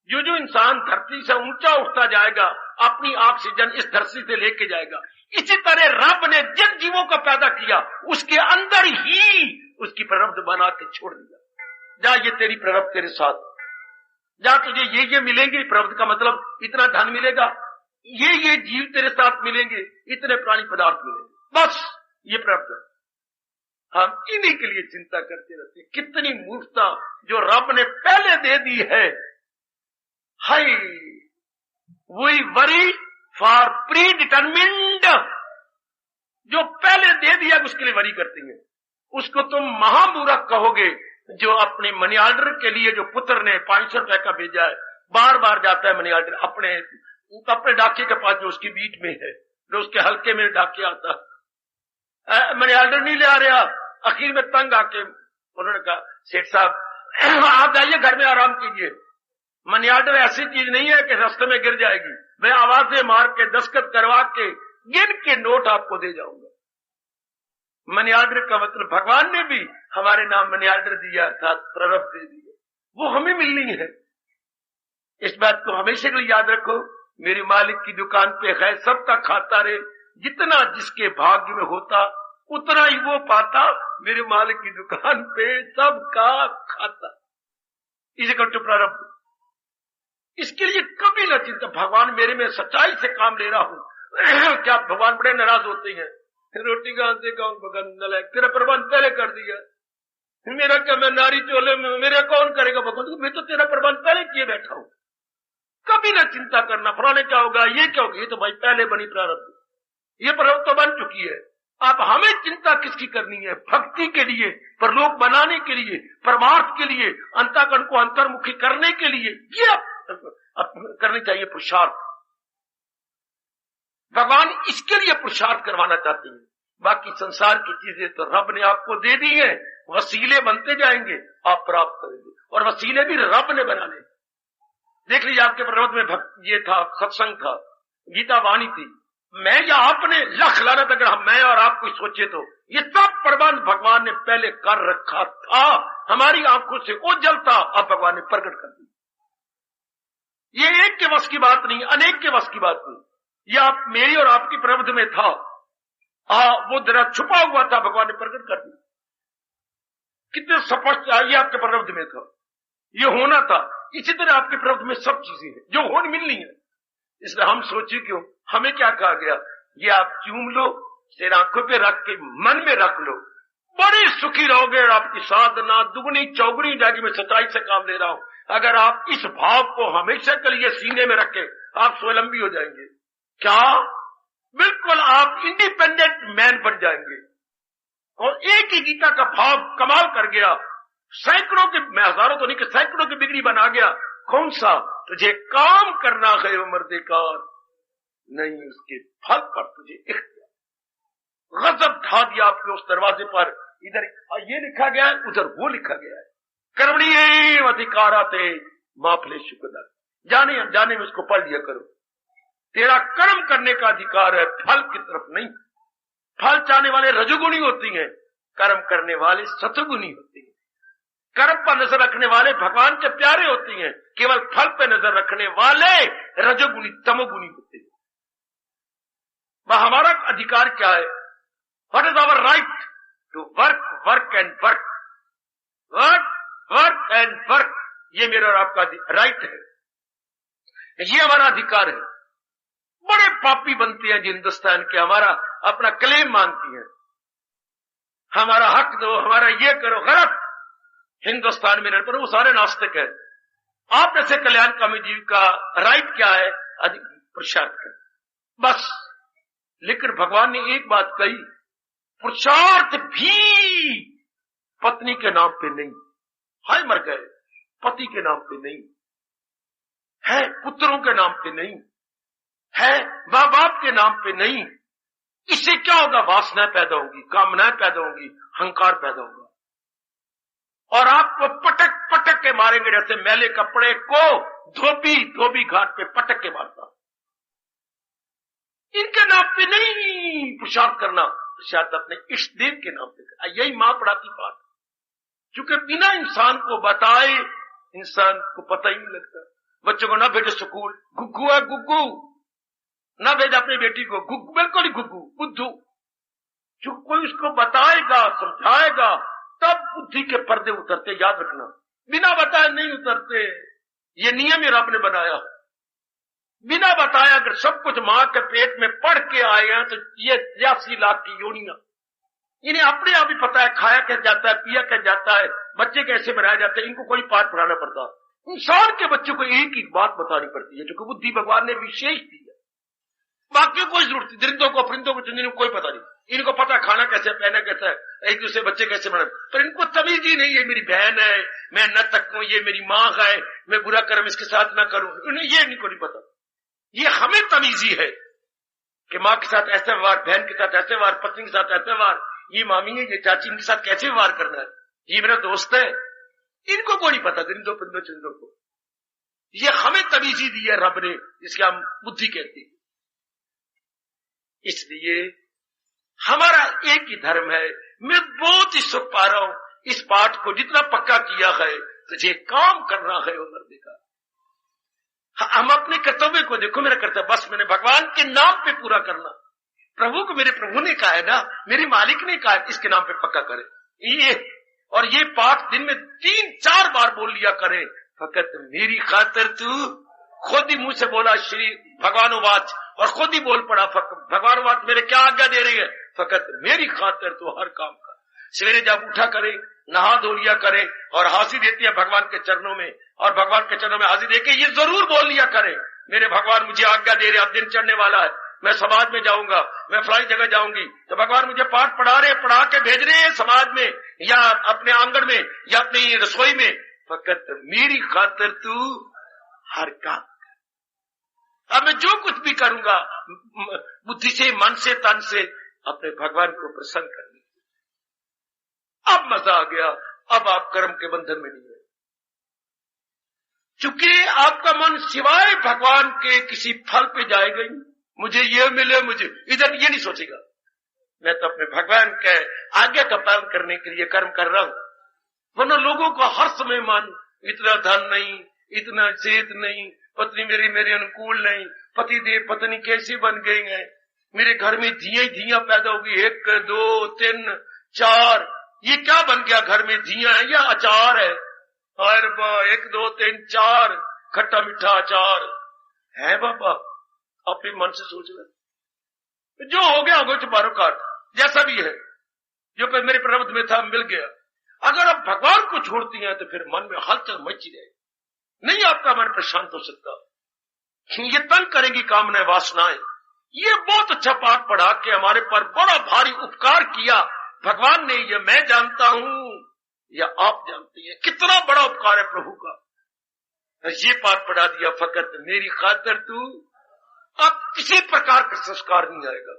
जो इंसान धरती से ऊंचा उठता जाएगा अपनी ऑक्सीजन इस धरती से लेके जाएगा। इसी तरह रब ने जिन जीवों को पैदा किया उसके अंदर ही उसकी प्रारब्ध बना के छोड़ दिया, जा ये तेरी प्रारब्ध तेरे साथ, जा तुझे ये मिलेंगे, प्रारब्ध का मतलब इतना धन मिलेगा, ये जीव तेरे साथ मिलेंगे, इतने प्राणी पदार्थ मिलेंगे, बस ये प्रारब्ध। हम इन्हीं के लिए चिंता करते रहते हैं। कितनी मूर्खता जो रब ने पहले दे दी है। Hi, we worry for predetermined, जो पहले दे दिया उसके लिए वरी करती है। उसको तुम महामूर्ख कहोगे जो अपने मनी ऑर्डर के लिए, जो पुत्र ने 500 रुपए का भेजा है, बार बार जाता है मनी ऑर्डर अपने डाके के पास जो उसकी बीट में है, जो उसके हल्के में डाके आता है, मनी ऑर्डर नहीं ले आ रहा। आखिर में तंग आके उन्होंने कहा सेठ साहब आप जाइए घर में आराम कीजिए, मनी ऑर्डर ऐसी चीज नहीं है कि रास्ते में गिर जाएगी, मैं आवाजें मार के दस्तखत करवा के गिन के नोट आपको दे जाऊंगा। मनी ऑर्डर का मतलब भगवान ने भी हमारे नाम मनी ऑर्डर दिया था, प्रारब्ध दे दिया, वो हमें मिलनी है। इस बात को हमेशा के लिए याद रखो, मेरे मालिक की दुकान पे है, सबका खाता रहे, जितना जिसके भाग्य में होता उतना ही वो पाता। मेरे मालिक की दुकान पे सबका खाता, इसे कटु प्रारब्ध। इसके लिए कभी न चिंता, भगवान मेरे में सच्चाई से काम ले रहा हूं। क्या भगवान बड़े नाराज होते हैं, रोटी कहां से कौन पकड़, तेरा प्रबंध पहले कर दिया, मेरा क्या, मैं नारी चोले में, मेरा कौन करेगा भगवान, मैं तो तेरा प्रबंध पहले किए बैठा हूं। कभी ना चिंता करना फलाने क्या होगा, ये क्या होगा, ये तो भाई पहले बनी प्रारब्ध, ये प्रारब्ध तो बन चुकी है। आप हमें चिंता किसकी करनी है? भक्ति के लिए, परलोक बनाने के लिए, परमार्थ के लिए, अंतःकरण को अंतर्मुखी करने के लिए, ये करनी चाहिए पुरुषार्थ। भगवान इसके लिए पुरुषार्थ करवाना चाहते हैं। बाकी संसार की चीजें तो रब ने आपको दे दी है, वसीले बनते जाएंगे, आप प्राप्त करेंगे, और वसीले भी रब ने बनाने। देख लीजिए आपके प्रबंध में ये था, सत्संग था, गीता वाणी थी, मैं या आपने लख लानत अगर हम मैं और आप कोई सोचे तो ये सब प्रबंध भगवान ने पहले कर रखा था, हमारी आंखों से ओझल था, अब भगवान ने प्रकट कर दी। ये एक के वश की बात नहीं, अनेक के वश की बात नहीं, ये आप मेरी और आपकी प्रबंध में था, वो जरा छुपा हुआ था, भगवान ने प्रकट कर दिया। कितने स्पष्ट, ये आपके प्रबंध में था, ये होना था। इसी तरह आपके प्रबंध में सब चीजें हैं जो होने मिलनी है। इसलिए हम सोचे क्यों, हमें क्या कहा गया, ये आप चूम लो, सिर आंखों पे रख के मन में रख लो, बड़े सुखी रहोगे और आपकी साधना दुगनी चौगुनी जाएगी। मैं सच्चाई से काम ले रहा हूं। अगर आप इस भाव को हमेशा के लिए सीने में रखें, आप स्वावलंबी हो जाएंगे। क्या? बिल्कुल, आप इंडिपेंडेंट मैन बन जाएंगे। और एक ही गीता का भाव कमाल कर गया, सैकड़ों के, मैं हजारों तो नहीं कि सैकड़ों की बिगड़ी बना गया। कौन सा? तुझे काम करना है मर्देकार, नहीं उसके फल पर तुझे इख्तियार। गजब ढा दिया आपके उस दरवाजे पर, इधर ये लिखा गया है, उधर वो लिखा गया है, कर्मणीय अधिकाराते मां फलेषु कदाचित्। जाने अनजाने में उसको पढ़ लिया करो। तेरा कर्म करने का अधिकार है, फल की तरफ नहीं। फल चाहने वाले रजोगुणी होती हैं, कर्म करने वाले सतगुणी होते हैं। कर्म पर नजर रखने वाले भगवान के प्यारे होते हैं, केवल फल पे नजर रखने वाले रजोगुणी तमोगुणी होते हैं। वह हमारा अधिकार क्या है? What is our right? To work, work and work, work, work and work. ये मेरा और आपका राइट है, ये हमारा अधिकार है। बड़े पापी बनते हैं जो हिंदुस्तान के, हमारा अपना क्लेम मांगती है, हमारा हक दो, हमारा ये करो। गलत। हिंदुस्तान में रहने पर वो सारे नास्तिक है। आप जैसे कल्याणकामी जीव का राइट क्या है? पुरुषार्थ कर, बस। लेकिन भगवान ने एक बात कही, पुरुषार्थ भी पत्नी के नाम पे नहीं, हाय मर गए, पति के नाम पे नहीं है, पुत्रों के नाम पे नहीं है, मां बाप के नाम पे नहीं। इससे क्या होगा? वासनाएं पैदा होगी, कामनाएं पैदा होंगी, अहंकार पैदा होगा, और आपको पटक पटक के मारेंगे जैसे मैले कपड़े को धोबी घाट पे पटक के मारता। इनके नाम पे नहीं पुरुषार्थ करना, पुरुषार्थ अपने इष्ट देव के नाम पे करना। यही मां पढ़ाती बात, क्योंकि बिना इंसान को बताए इंसान को पता ही नहीं लगता। बच्चों को ना भेजो स्कूल, गुग्गू है गुग्गू, ना भेजा अपनी बेटी को, गुग्गू बिल्कुल ही गुग्गू, बुद्धू। जो कोई उसको बताएगा, समझाएगा, तब बुद्धि के पर्दे उतरते, याद रखना। बिना बताए नहीं उतरते, ये नियम ही रब ने बनाया। बिना बताया अगर सब कुछ मां के पेट में पढ़ के आए हैं तो ये 83 लाख की योनियां, इन्हें अपने आप ही पता है खाया कैसे जाता है, पिया कैसे जाता है, बच्चे कैसे बनाए जाते हैं, इनको कोई पाठ पढ़ाना पड़ता। इंसान के बच्चों को एक ही बात बतानी पड़ती है, जो कि बुद्धि भगवान ने विशेष दी है। बाकी कोई जरूरत नहीं, दरिंदों को, परिंदों को, चुंदियों को कोई पता नहीं। इनको पता खाना कैसे, पहना कैसा है, एक दूसरे बच्चे कैसे बनाए, पर इनको तमीज ही नहीं, ये मेरी बहन है, मैं न तकूं, ये मेरी माँ है, मैं बुरा कर्म इसके साथ ना करूं, इन्हें ये इनको नहीं पता। ये हमें तमीजी है कि माँ के साथ ऐसे व्यवहार, बहन के साथ ऐसे व्यवहार, पत्नी के साथ ऐसे व्यवहार, ये मामी है, ये चाची, इनके साथ कैसे व्यवहार करना है, ये मेरा दोस्त है। इनको को नहीं पता, दरिंदों परिंदों चुंदियों को। ये हमें तमीजी दी है रब ने, जिसके हम बुद्धि कहते हैं। इसलिए हमारा एक ही धर्म है। मैं बहुत ही सुख पा रहा हूं इस पाठ को जितना पक्का किया है, तुझे काम करना है वो मर्दे का। हम अपने कर्तव्य को देखो, मेरा कर्तव्य बस मैंने भगवान के नाम पे पूरा करना। प्रभु को मेरे प्रभु ने कहा है ना, मेरे मालिक ने कहा है, इसके नाम पे पक्का करे। ये पाठ दिन में 3-4 बार बोल लिया करे। फकत मेरी खातिर तू, खुद ही मुंह से बोला श्री भगवान वाच, और खुद ही बोल पड़ा भगवान वाच मेरे क्या आज्ञा दे रही है, फकत मेरी खातिर तू हर काम कर। सवेरे जब उठा करे, नहा धो लिया करे, और हाजिरी देती है भगवान के चरणों में, और भगवान के चरणों में हाजिरी देके ये जरूर बोल लिया करे, मेरे भगवान मुझे आज्ञा दे रहे, अब दिन चढ़ने वाला है, मैं समाज में जाऊंगा, मैं फलाई जगह जाऊंगी, तो भगवान मुझे पाठ पढ़ा रहे, पढ़ा के भेज रहे हैं समाज में, या अपने आंगन में, या अपनी रसोई में। फकत मेरी खातिर तू हर काम। अब मैं जो कुछ भी करूंगा बुद्धि से, मन से, तन से अपने भगवान को प्रसन्न करने। अब मजा आ गया, अब आप कर्म के बंधन में नहीं है, क्योंकि आपका मन सिवाय भगवान के किसी फल पे जाएगा ही। मुझे ये मिले, मुझे इधर ये नहीं सोचेगा। मैं तो अपने भगवान के आज्ञा का पालन करने के लिए कर्म कर रहा हूं। वरना लोगों का हर समय मन, इतना धन नहीं, इतना सेहत नहीं, पत्नी मेरी मेरे अनुकूल नहीं, पति देव पत्नी कैसे बन गए हैं, मेरे घर में धियां पैदा होगी, 1 2 3 4, ये क्या बन गया घर में, धियां है या अचार है? हाय रब्बा, 1 2 3 4 खट्टा मीठा अचार है बाबा। अपने मन से सोच ले, जो हो गया होगा चुपारो काट, जैसा भी है, जो मेरे प्रारब्ध में था मिल गया। अगर आप भगवान को छोड़ती हैं तो फिर मन में हलचल मची रहे, नहीं आपका मन प्रशांत हो सकता। ये तंग करेंगी कामनाएं, वासनाएं। ये बहुत अच्छा पाठ पढ़ा के हमारे पर बड़ा भारी उपकार किया भगवान ने। ये मैं जानता हूं या आप जानती हैं, कितना बड़ा उपकार है प्रभु का। ये पाठ पढ़ा दिया, फकत मेरी खातिर तू। अब किसी प्रकार का संस्कार नहीं आएगा।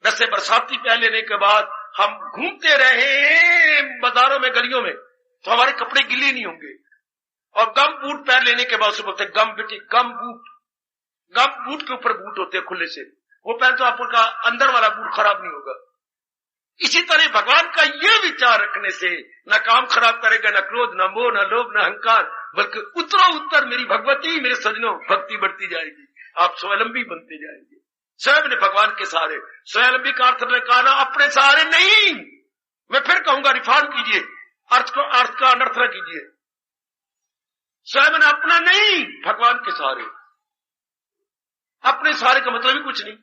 वैसे बरसाती पहन लेने के बाद हम घूमते रहे बाजारों में, गलियों में, तो हमारे कपड़े गिले नहीं होंगे। और गम बूट पहन लेने के बाद से बोलते गम बेटी, गम बूट के ऊपर बूट होते हैं खुले से, वो पहन तो आपका अंदर वाला बूट खराब नहीं होगा। इसी तरह भगवान का ये विचार रखने से न काम खराब करेगा, न क्रोध, न मोह, न लोभ, न अहंकार, बल्कि उत्तरोत्तर मेरी भगवती, मेरे सजनों, भक्ति बढ़ती जाएगी, आप स्वावलंबी बनते जाएंगे। स्वयं ने भगवान के सहारे, स्वावलंबी का अर्थ ने कहा ना अपने सहारे नहीं, मैं फिर कहूंगा रिफॉर्म कीजिए, अर्थ का अनर्थ न कीजिए। स्वयं ने अपना नहीं, भगवान के सहारे। अपने सहारे का मतलब ही कुछ नहीं।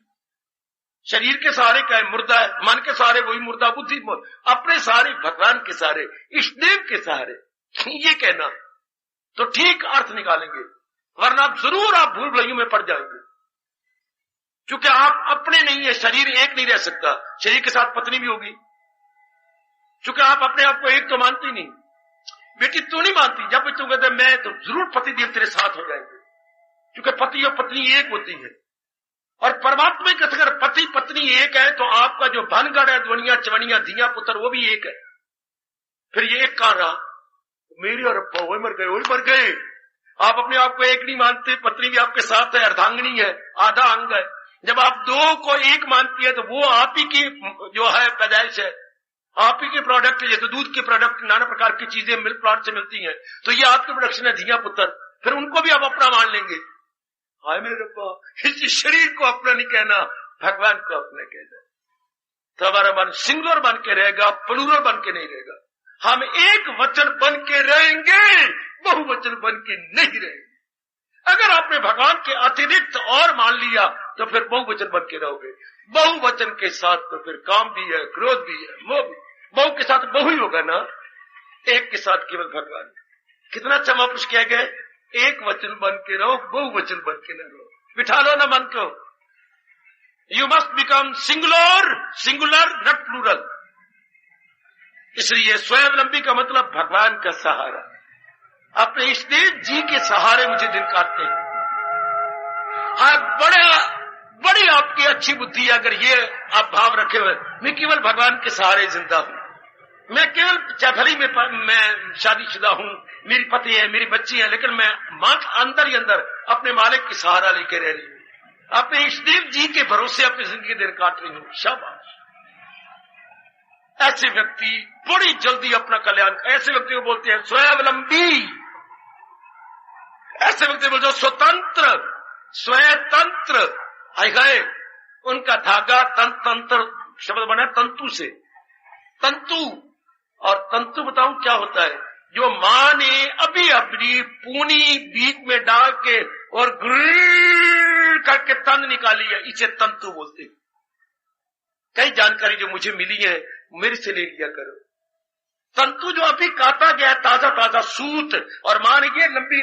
शरीर के सहारे क्या है? मुर्दा है। मन के सहारे वही मुर्दा, बुद्धि। अपने सहारे भगवान के सहारे, इष्टदेव के सहारे, ये कहना तो ठीक अर्थ निकालेंगे, वरना जरूर आप भूल भुलैयों में पड़ जाएंगे। क्योंकि आप अपने नहीं है, शरीर एक नहीं रह सकता, शरीर के साथ पत्नी भी होगी। क्योंकि आप अपने आप को एक तो मानती नहीं, बेटी तू नहीं मानती, जब तू कहते मैं, तो जरूर पति देव तेरे साथ हो जाएंगे, क्योंकि पति और पत्नी एक होती है। और परमात्मा के अगर पति पत्नी एक है, तो आपका जो भानगढ़ है, ध्वनिया चवनिया धिया पुत्र, वो भी एक है। फिर ये एक कहां रहा? मेरी और अप्पा वही मर गए, वही मर गए। आप अपने आप को एक नहीं मानते, पत्नी भी आपके साथ है, अर्धांगिनी है, आधा अंग है। जब आप दो को एक मानती है, तो वो आप ही की जो है पैदाइश है, आप ही के प्रोडक्ट है। जैसे दूध के प्रोडक्ट, नाना प्रकार की चीजें मिल्क प्लांट से मिलती हैं, तो ये आपके प्रोडक्शन है, धिया पुत्र। फिर उनको भी आप अपना मान लेंगे। हाय मेरे रब्बा, इस शरीर को अपना नहीं कहना, भगवान को अपना कहना, तो हमारा मन सिंगुलर बन के रहेगा, प्लूरल बन के नहीं रहेगा। हम एक वचन बन के रहेंगे, बहुवचन बन के नहीं रहेंगे। अगर आपने भगवान के अतिरिक्त और मान लिया, तो फिर बहुवचन बन के रहोगे। बहुवचन के साथ तो फिर काम भी है, क्रोध भी है, मोह भी। बहु के साथ बहु ही होगा ना, एक के साथ केवल भगवान। कितना अच्छा महापुरुष किया गया, एक वचन बन के रहो, बहुवचन बन के न रहो। बिठा लो ना मन को। You must become singular not plural. इसलिए स्वावलंबी का मतलब भगवान का सहारा। अपने इष्टदेव जी के सहारे मुझे दिन काटते हैं। हाँ, बड़ी आपकी अच्छी बुद्धि है अगर ये आप भाव रखे हुए, मैं केवल भगवान के सहारे जिंदा हूं, मैं केवल चौधरी में मैं शादीशुदा हूं, मेरी पति है, मेरी बच्ची है, लेकिन मैं अंदर ही अंदर अपने मालिक की सहारा लेके रह रही हूं, अपने इष्टदेव जी के भरोसे अपनी जिंदगी दिन काट रही हूं। शाबाश। ऐसे व्यक्ति बड़ी जल्दी अपना कल्याण, ऐसे व्यक्ति को बोलते हैं स्वावलंबी। ऐसे व्यक्ति बोलते हैं स्वतंत्र, स्वतंत्र। आई गए उनका धागा तंत्र शब्द बना तंतु से। तंतु और तंतु बताऊं क्या होता है? जो मां ने अभी अपनी पूनी बीच में डाल के और ग्रिल करके तंद निकाली है, इसे तंतु बोलते हैं। कई जानकारी जो मुझे मिली है मेरे से ले लिया करो। तंतु जो अभी काटा गया ताजा ताजा सूत, और मां ने ये लंबी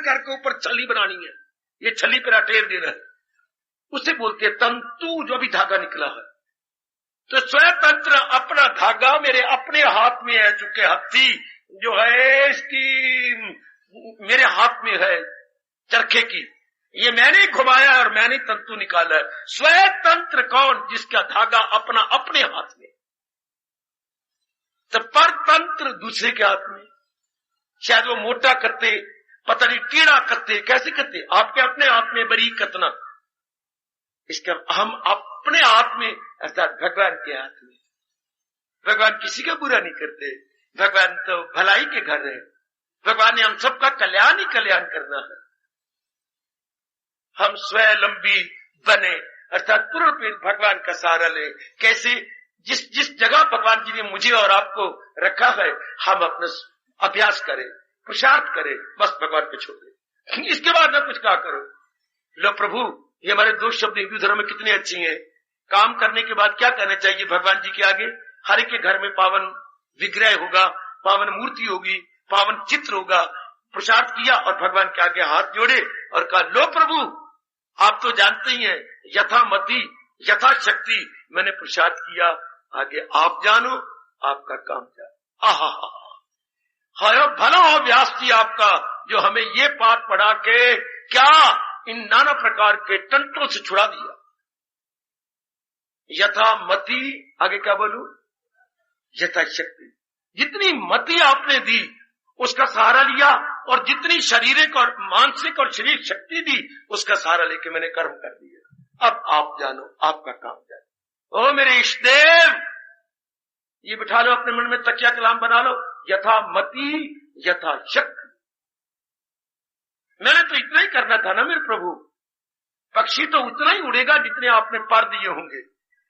करके ऊपर छली बनानी है, ये छली पर अटेर देना है, उसे बोलते हैं तंतु जो अभी धागा निकला है। तो स्वतंत्र अपना धागा मेरे अपने हाथ में है, चूंकि हत्थी जो है इसकी मेरे हाथ में है चरखे की, ये मैंने घुमाया और मैंने तंतु निकाला है। स्वतंत्र कौन? जिसका धागा अपना अपने हाथ में। तो परतंत्र दूसरे के हाथ में। शायद वो मोटा करते, पता नहीं टेढ़ा करते, कैसे करते, आपके अपने हाथ में बारीक कतना, इसका हम अपने हाथ में, अर्थात भगवान के हाथ में। भगवान किसी का बुरा नहीं करते, भगवान तो भलाई के घर है। भगवान ने हम सबका कल्याण ही कल्याण करना है। हम स्वावलंबी बने, अर्थात तुरंत भगवान का सहारा ले। कैसे? जिस जगह भगवान जी ने मुझे और आपको रखा है, हम अपना अभ्यास करें, पुरुषार्थ करें, बस भगवान पे छोड़ दें। इसके बाद न कुछ कहा करो, लो प्रभु ये हमारे दो शब्द हिंदू धर्म में कितने अच्छी हैं। काम करने के बाद क्या कहना चाहिए भगवान जी के आगे? हर एक के घर में पावन विग्रह होगा, पावन मूर्ति होगी, पावन चित्र होगा। पुरुषार्थ किया और भगवान के आगे हाथ जोड़े और कहा, लो प्रभु आप तो जानते ही हैं, यथामति यथाशक्ति मैंने पुरुषार्थ किया, आगे आप जानो, आपका काम जानो। आहा हाय भला हो व्यास जी आपका, जो हमें ये पाठ पढ़ा के क्या इन नाना प्रकार के तंत्रों से छुड़ा दिया। यथामति, आगे क्या बोलूं? यथाशक्ति। जितनी मति आपने दी उसका सहारा लिया, और जितनी शारीरिक और मानसिक और शरीर शक्ति दी उसका सहारा लेके मैंने कर्म कर दिया। अब आप जानो, आपका काम जानो। ओ मेरे इष्टदेव, ये बिठा लो अपने मन में, तकिया कलाम बना लो, यथा मति यथा शक्ति। मैंने तो इतना ही करना था ना मेरे प्रभु। पक्षी तो उतना ही उड़ेगा जितने आपने पर दिए होंगे।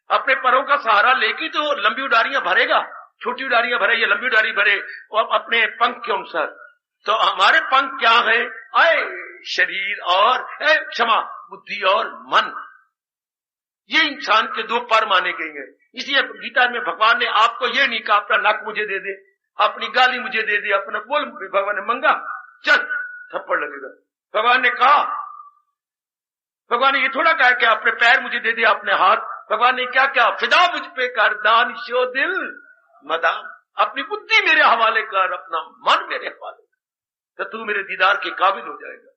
अपने परों का सहारा लेके तो लंबी उड़ारियां भरेगा, छोटी उड़ारियां भरे या लंबी उड़ारी भरे, और अपने पंख के अनुसार। तो हमारे पंख क्या है? आए शरीर और क्षमा बुद्धि और मन, ये इंसान के दो पर माने गए हैं। इसलिए गीता में भगवान ने आपको ये नहीं कहा अपना नाक मुझे दे दे, अपनी गाली मुझे दे दे, अपना बोल भगवान ने मंगा चल थप्पड़ लगेगा। भगवान ने कहा, भगवान ने ये थोड़ा कहा कि अपने पैर मुझे दे दे, अपने हाथ। भगवान ने क्या क्या? फिदा मुझ पे कर दान शो दिल मदान, अपनी बुद्धि मेरे हवाले कर, अपना मन मेरे हवाले कर, तो तू मेरे दीदार के काबिल हो जाएगा।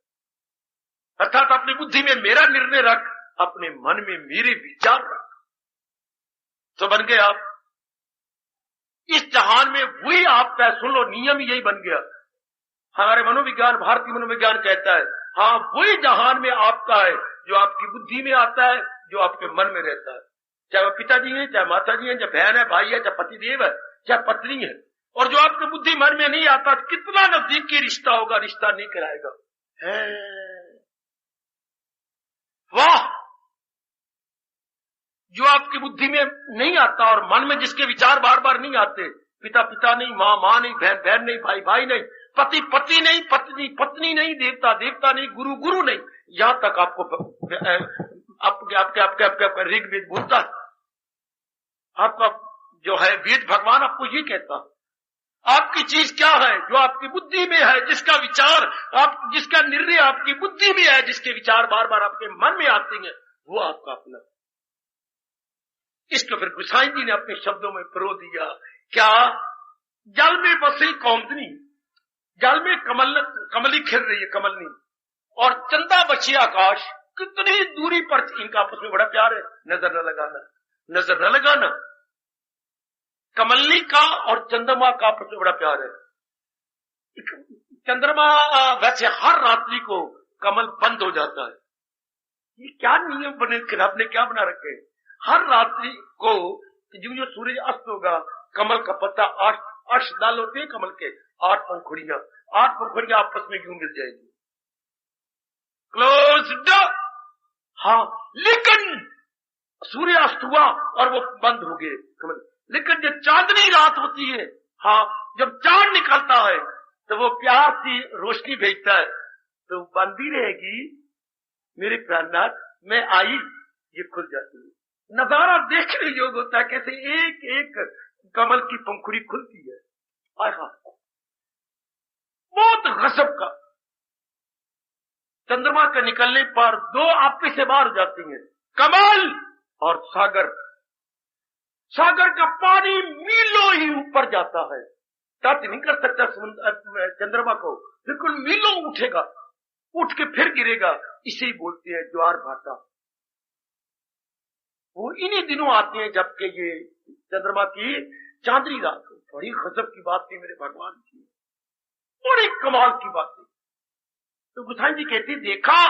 अर्थात अपनी बुद्धि में मेरा निर्णय रख, अपने मन में मेरे विचार रख, तो बन गए आप। इस जहान में वही आपका, सुन लो, नियम यही बन गया। हमारे मनोविज्ञान, भारतीय मनोविज्ञान कहता है, हाँ वही जहान में आपका है जो आपकी बुद्धि में आता है, जो आपके मन में रहता है। चाहे वो पिताजी है, चाहे माता जी है, चाहे बहन है, भाई है, चाहे पतिदेव है, चाहे पत्नी है। और जो आपकी बुद्धि मन में नहीं आता, कितना नजदीकी रिश्ता होगा, रिश्ता नहीं कराएगा। वाह! जो आपकी बुद्धि में नहीं आता और मन में जिसके विचार बार बार नहीं आते, पिता पिता नहीं, माँ माँ नहीं, बहन बहन नहीं, भाई भाई नहीं, पति पति नहीं, पत्नी पत्नी नहीं, देवता देवता नहीं, गुरु गुरु नहीं, यहां तक आपको आपके ऋग्वेद बोलता है। आपका जो है वेद, भगवान आपको ये कहता है, आपकी चीज क्या है? जो आपकी बुद्धि में है, जिसका विचार आप, जिसका निर्णय आपकी बुद्धि में है, जिसके विचार बार बार आपके मन में आते हैं, वो आपका अपना। इसको फिर गोसाई जी ने अपने शब्दों में परो दिया। क्या? जल में बसी कौंदनी, जल में कमली खिल रही है, कमलनी, और चंदा बची आकाश, कितनी दूरी पर इनका आपस में बड़ा प्यार है। नजर न लगाना, नजर न लगाना। कमलनी का और चंद्रमा का आपस में बड़ा प्यार है। चंद्रमा वैसे हर रात्रि को कमल बंद हो जाता है। ये क्या नियम बने, आपने क्या बना रखे? हर रात्रि को जो सूरज अस्त होगा, कमल का पत्ता 8 दाल होते हैं कमल के, 8 पंखुड़ियां आपस में क्यों मिल जाएगी? क्लोज्ड। हाँ, लेकिन सूर्य अस्त हुआ और वो बंद हो गए कमल। लेकिन जब चांदनी रात होती है, हाँ, जब चांद निकलता है तो वो प्यार सी रोशनी भेजता है, तो बंद ही रहेगी मेरे प्राणनाथ, मैं आई, ये खुल जाती है। नजारा देखने योग्य होता है, कैसे एक एक कमल की पंखुड़ी खुलती है। बहुत गजब का। चंद्रमा के निकलने पर 2 आपस से बाहर जाती हैं, कमल और सागर। सागर का पानी मीलों ही ऊपर जाता है, टच नहीं कर सकता चंद्रमा को, बिल्कुल मीलों उठेगा, उठ के फिर गिरेगा। इसे ही बोलते हैं ज्वार भाटा। वो इन्हीं दिनों आते हैं जबकि ये चंद्रमा की चांदनी रात। बड़ी गजब की बात थी मेरे भगवान की, बड़ी कमाल की बात थी। तो गोसाई जी कहते, देखा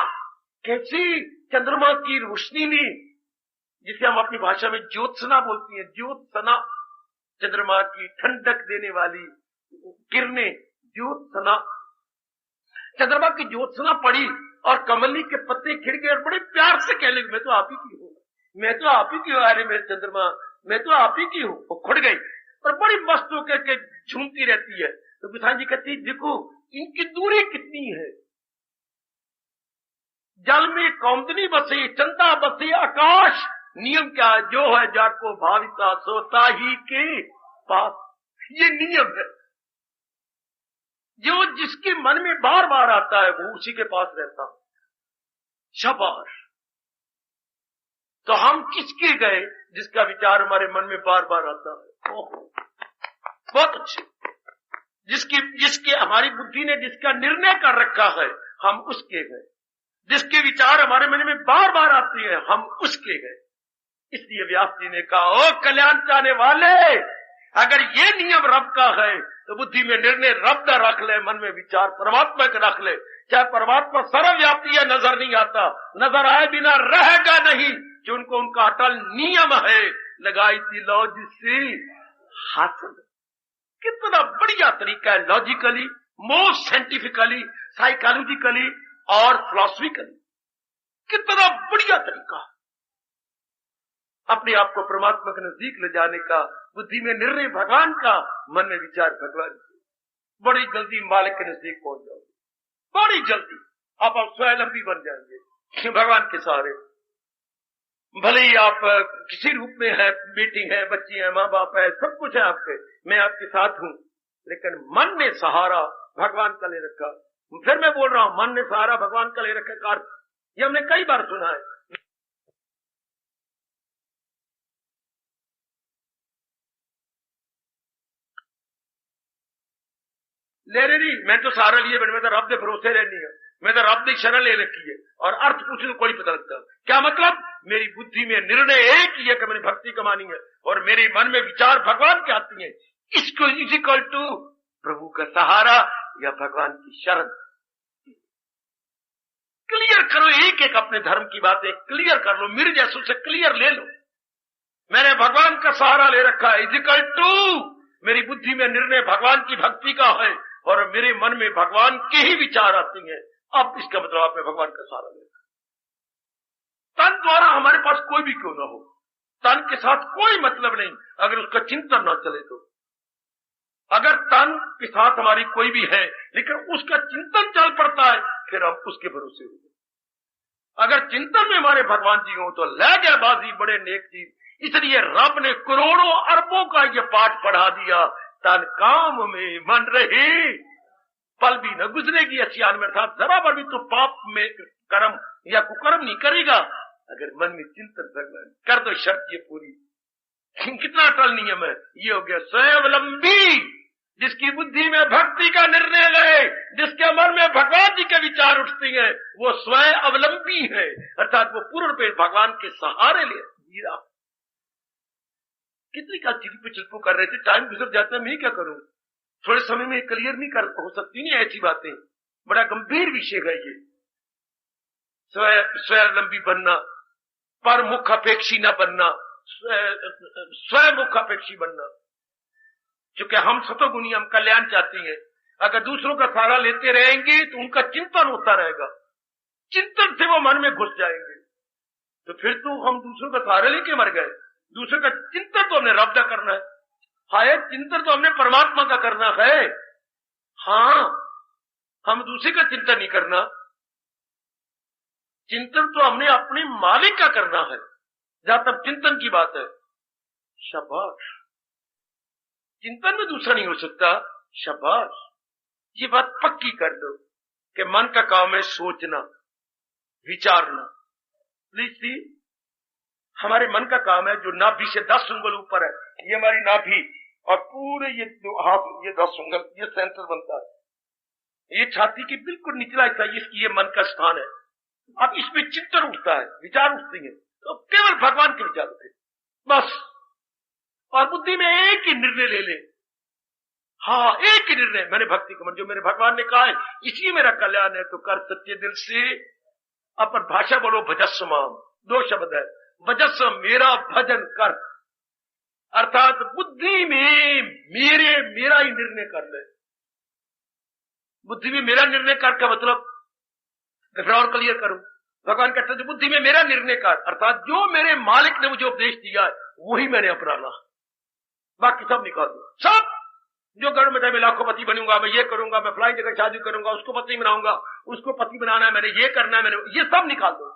कैसी चंद्रमा की रोशनी ने, जिसे हम अपनी भाषा में ज्योत्सना बोलती हैं, ज्योत्सना, चंद्रमा की ठंडक देने वाली किरणें, ज्योत्सना। चंद्रमा की ज्योत्सना पड़ी और कमली के पत्ते खिड़ गए और बड़े प्यार से कहने लगे, मैं तो आप ही की हूँ, मैं तो आप ही की हूँ, अरे मेरे चंद्रमा, मैं तो आप ही की हूँ। वो खुड़ गई और बड़ी मस्त होकर के झूमती रहती है। तो गोसाई जी कहती, देखो इनकी दूरी कितनी है। जल में कौंदनी बसे, चंदा बसे आकाश। नियम क्या है? जो है जाको भाविता सोता ही के पास, ये नियम है। जो जिसके मन में बार बार आता है वो उसी के पास रहता है। शाबाश। तो हम किसके गए? जिसका विचार हमारे मन में बार बार आता है। बहुत अच्छे। जिसके हमारी बुद्धि ने जिसका निर्णय कर रखा है, हम उसके गए। जिसके विचार हमारे मन में बार बार आते हैं, हम उसके गए। इसलिए व्यास जी ने कहा, ओ कल्याण चाहने वाले, अगर ये नियम रब का है तो बुद्धि में निर्णय रब का रख ले, मन में विचार परमात्मा का रख ले। चाहे परमात्मा सर्वव्यापी है, नजर नहीं आता, नजर आए बिना रहेगा नहीं, कि उनको उनका अटल नियम है, लगाई थी लौ जिससे हासिल। कितना बढ़िया तरीका है, लॉजिकली, मोस्ट साइंटिफिकली, साइकोलॉजिकली और फिलोसफिकली। कितना बढ़िया तरीका अपने आप को परमात्मा के नजदीक ले जाने का। बुद्धि में निर्णय भगवान का, मन में विचार भगवान के। बड़ी जल्दी मालिक के नजदीक पहुंच जाओगे, बड़ी जल्दी आप स्वावलंबी बन जाएंगे भगवान के सहारे। भले ही आप किसी रूप में है, बेटी है, बच्ची है, माँ बाप है, सब कुछ है आपके, मैं आपके साथ हूं, लेकिन मन ने सहारा भगवान का ले रखा। फिर मैं बोल रहा हूं, मन ने सहारा भगवान का ले रखा का अर्थ ये हमने कई बार सुना है। ले नहीं, मैं तो सहारा लिए, मैं तो रब दे भरोसे रहनी है, मैं तो रब दी शरण ले रखी है, और अर्थ पूछ तो कोई पता लगता। क्या मतलब? मेरी बुद्धि में निर्णय एक ही है कि मैंने भक्ति कमानी है, और मेरे मन में विचार भगवान के आती है। इसको इज इक्वल टू प्रभु का सहारा या भगवान की शरण। क्लियर करो, एक एक अपने धर्म की बातें क्लियर कर लो, मेरे जैसों से क्लियर ले लो। मैंने भगवान का सहारा ले रखा है, इज इक्वल टू मेरी बुद्धि में निर्णय भगवान की भक्ति का है, और मेरे मन में भगवान के ही विचार आती हैं। अब इसका मतलब आपने भगवान का सहारा ले रखा। तन द्वारा हमारे पास कोई भी क्यों ना हो, तन के साथ कोई मतलब नहीं अगर उसका चिंतन ना चले तो। अगर तन के साथ हमारी कोई भी है लेकिन उसका चिंतन चल पड़ता है, फिर हम उसके भरोसे हो गए। अगर चिंतन में हमारे भगवान जी हो तो ले गया बाजी, बड़े नेक चीज। इसलिए रब ने करोड़ों अरबों का ये पाठ पढ़ा दिया, तन काम में मन रहे पल भी न गुजरेगी असियान में, अर्थात जरा पर भी तो पाप में कर्म या कुकर्म नहीं करेगा अगर मन में चिंतन कर दो। शर्त ये पूरी, कितना अटल नियम है ये हो गया। स्वावलंबी, जिसकी बुद्धि में भक्ति का निर्णय ले, जिसके मन में भगवान जी के विचार उठती हैं, वो स्वयं अवलंबी है, अर्थात वो पूर्ण रूप भगवान के सहारे ले जीरा। कितनी का चिल्पू चिल्पू कर रहे थे, टाइम गुजर जाता है, मैं क्या करूं? थोड़े समय में क्लियर नहीं कर हो सकती नहीं ऐसी बातें, बड़ा गंभीर विषय है ये। स्वावलंबी बनना, पर मुख अपेक्षी न बनना, स्वयं मुख अपेक्षी बनना। क्योंकि हम सतोगुणी, हम कल्याण चाहती हैं। अगर दूसरों का सहारा लेते रहेंगे तो उनका चिंतन होता रहेगा, चिंतन से वो मन में घुस जाएंगे, तो फिर तो हम दूसरों का सहारा लेके मर गए। दूसरे का चिंतन तो हमने रब का करना है, हाय चिंतन तो हमने परमात्मा का करना है। हाँ, हम दूसरे का चिंतन नहीं करना, चिंतन तो हमने अपने मालिक का करना है। जहां तक चिंतन की बात है, शाबाश, चिंतन में दूसरा नहीं हो सकता, शाबाश। ये बात पक्की कर दो कि मन का काम है सोचना, विचारना। प्लीज सी, हमारे मन का काम है जो नाभि से 10 उंगल ऊपर है, ये हमारी नाभि, और पूरे ये जो हाथ, ये 10 उंगल, ये सेंटर बनता है, ये छाती के बिल्कुल निचला हिस्सा, इसकी ये मन का स्थान है। अब इसमें चिंतन उठता है, विचार उठते हैं, तो केवल भगवान के विचार उठे बस। और बुद्धि में एक ही निर्णय ले ले, हाँ एक ही निर्णय, मैंने भक्ति को, जो मेरे भगवान ने कहा है इसी मेरा कल्याण है, तो कर सच्चे दिल से। अपन भाषा बोलो, भजस्व माम, 2 शब्द है, भजस्व मेरा भजन कर, अर्थात बुद्धि में मेरा ही निर्णय कर ले। बुद्धि में मेरा निर्णय कर का मतलब फिर और क्लियर करूं, भगवान कहते हैं बुद्धि में मेरा निर्णय कर, अर्थात जो मेरे मालिक ने मुझे उपदेश दिया है वही मैंने अपनाना, बाकी सब निकाल दो। सब जो घर में मैं लाखों पति बनूंगा, मैं ये करूंगा, मैं फलाई जगह शादी करूंगा, उसको पति बनाऊंगा, उसको पति बनाना है, मैंने ये करना है, मैंने ये सब निकाल दो।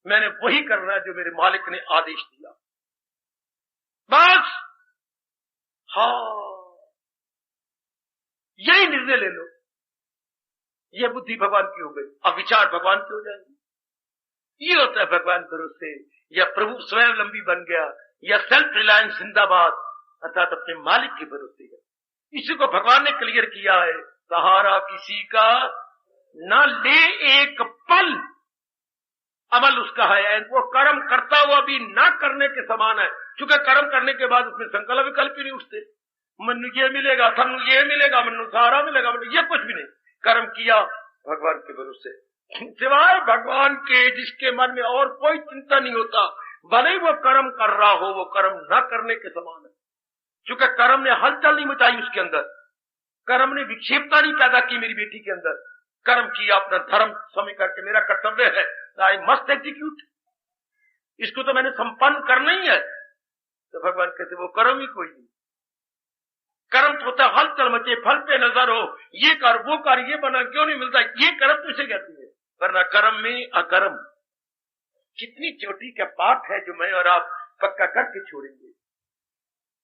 मैंने वही करना है जो मेरे मालिक ने आदेश दिया, बस। हाँ, यही निर्णय ले लो, ये बुद्धि भगवान की हो गई, अब विचार भगवान के हो जाएंगे। ये होता है भगवान भरोसे, या प्रभु स्वावलंबी बन गया, या सेल्फ रिलायंस जिंदाबाद, अर्थात अपने मालिक के भरोसे है। इसी को भगवान ने क्लियर किया है, सहारा किसी का न ले एक पल, अमल उसका है, वो कर्म करता हुआ भी ना करने के समान है। क्योंकि कर्म करने के बाद उसमें संकल्प विकल्प ही नहीं उठते, मनु ये मिलेगा, थनु ये मिलेगा, मनु सहारा मिलेगा, ये कुछ भी नहीं। कर्म किया भगवान के भरोसे, सिवाय भगवान के, जिसके मन में और कोई चिंता नहीं होता, भले ही वो कर्म कर रहा हो, वो कर्म न करने के समान है। क्योंकि कर्म ने हलचल नहीं मचाई उसके अंदर, कर्म ने विक्षेपता नहीं पैदा की मेरी बेटी के अंदर। कर्म किया अपना धर्म समझ करके, मेरा कर्तव्य है, आई मस्ट एग्जीक्यूट, इसको तो मैंने संपन्न करना ही है। तो भगवान कहते वो कर्म ही कोई नहीं। कर्म तो होता हलचल मचे, फल पे नजर हो, ये कर वो कर, ये बना क्यों नहीं मिलता, ये कर्म तुझे कहती है। वरना कर्म में अकर्म कितनी चोटी का पाठ है जो मैं और आप पक्का करके छोड़ेंगे।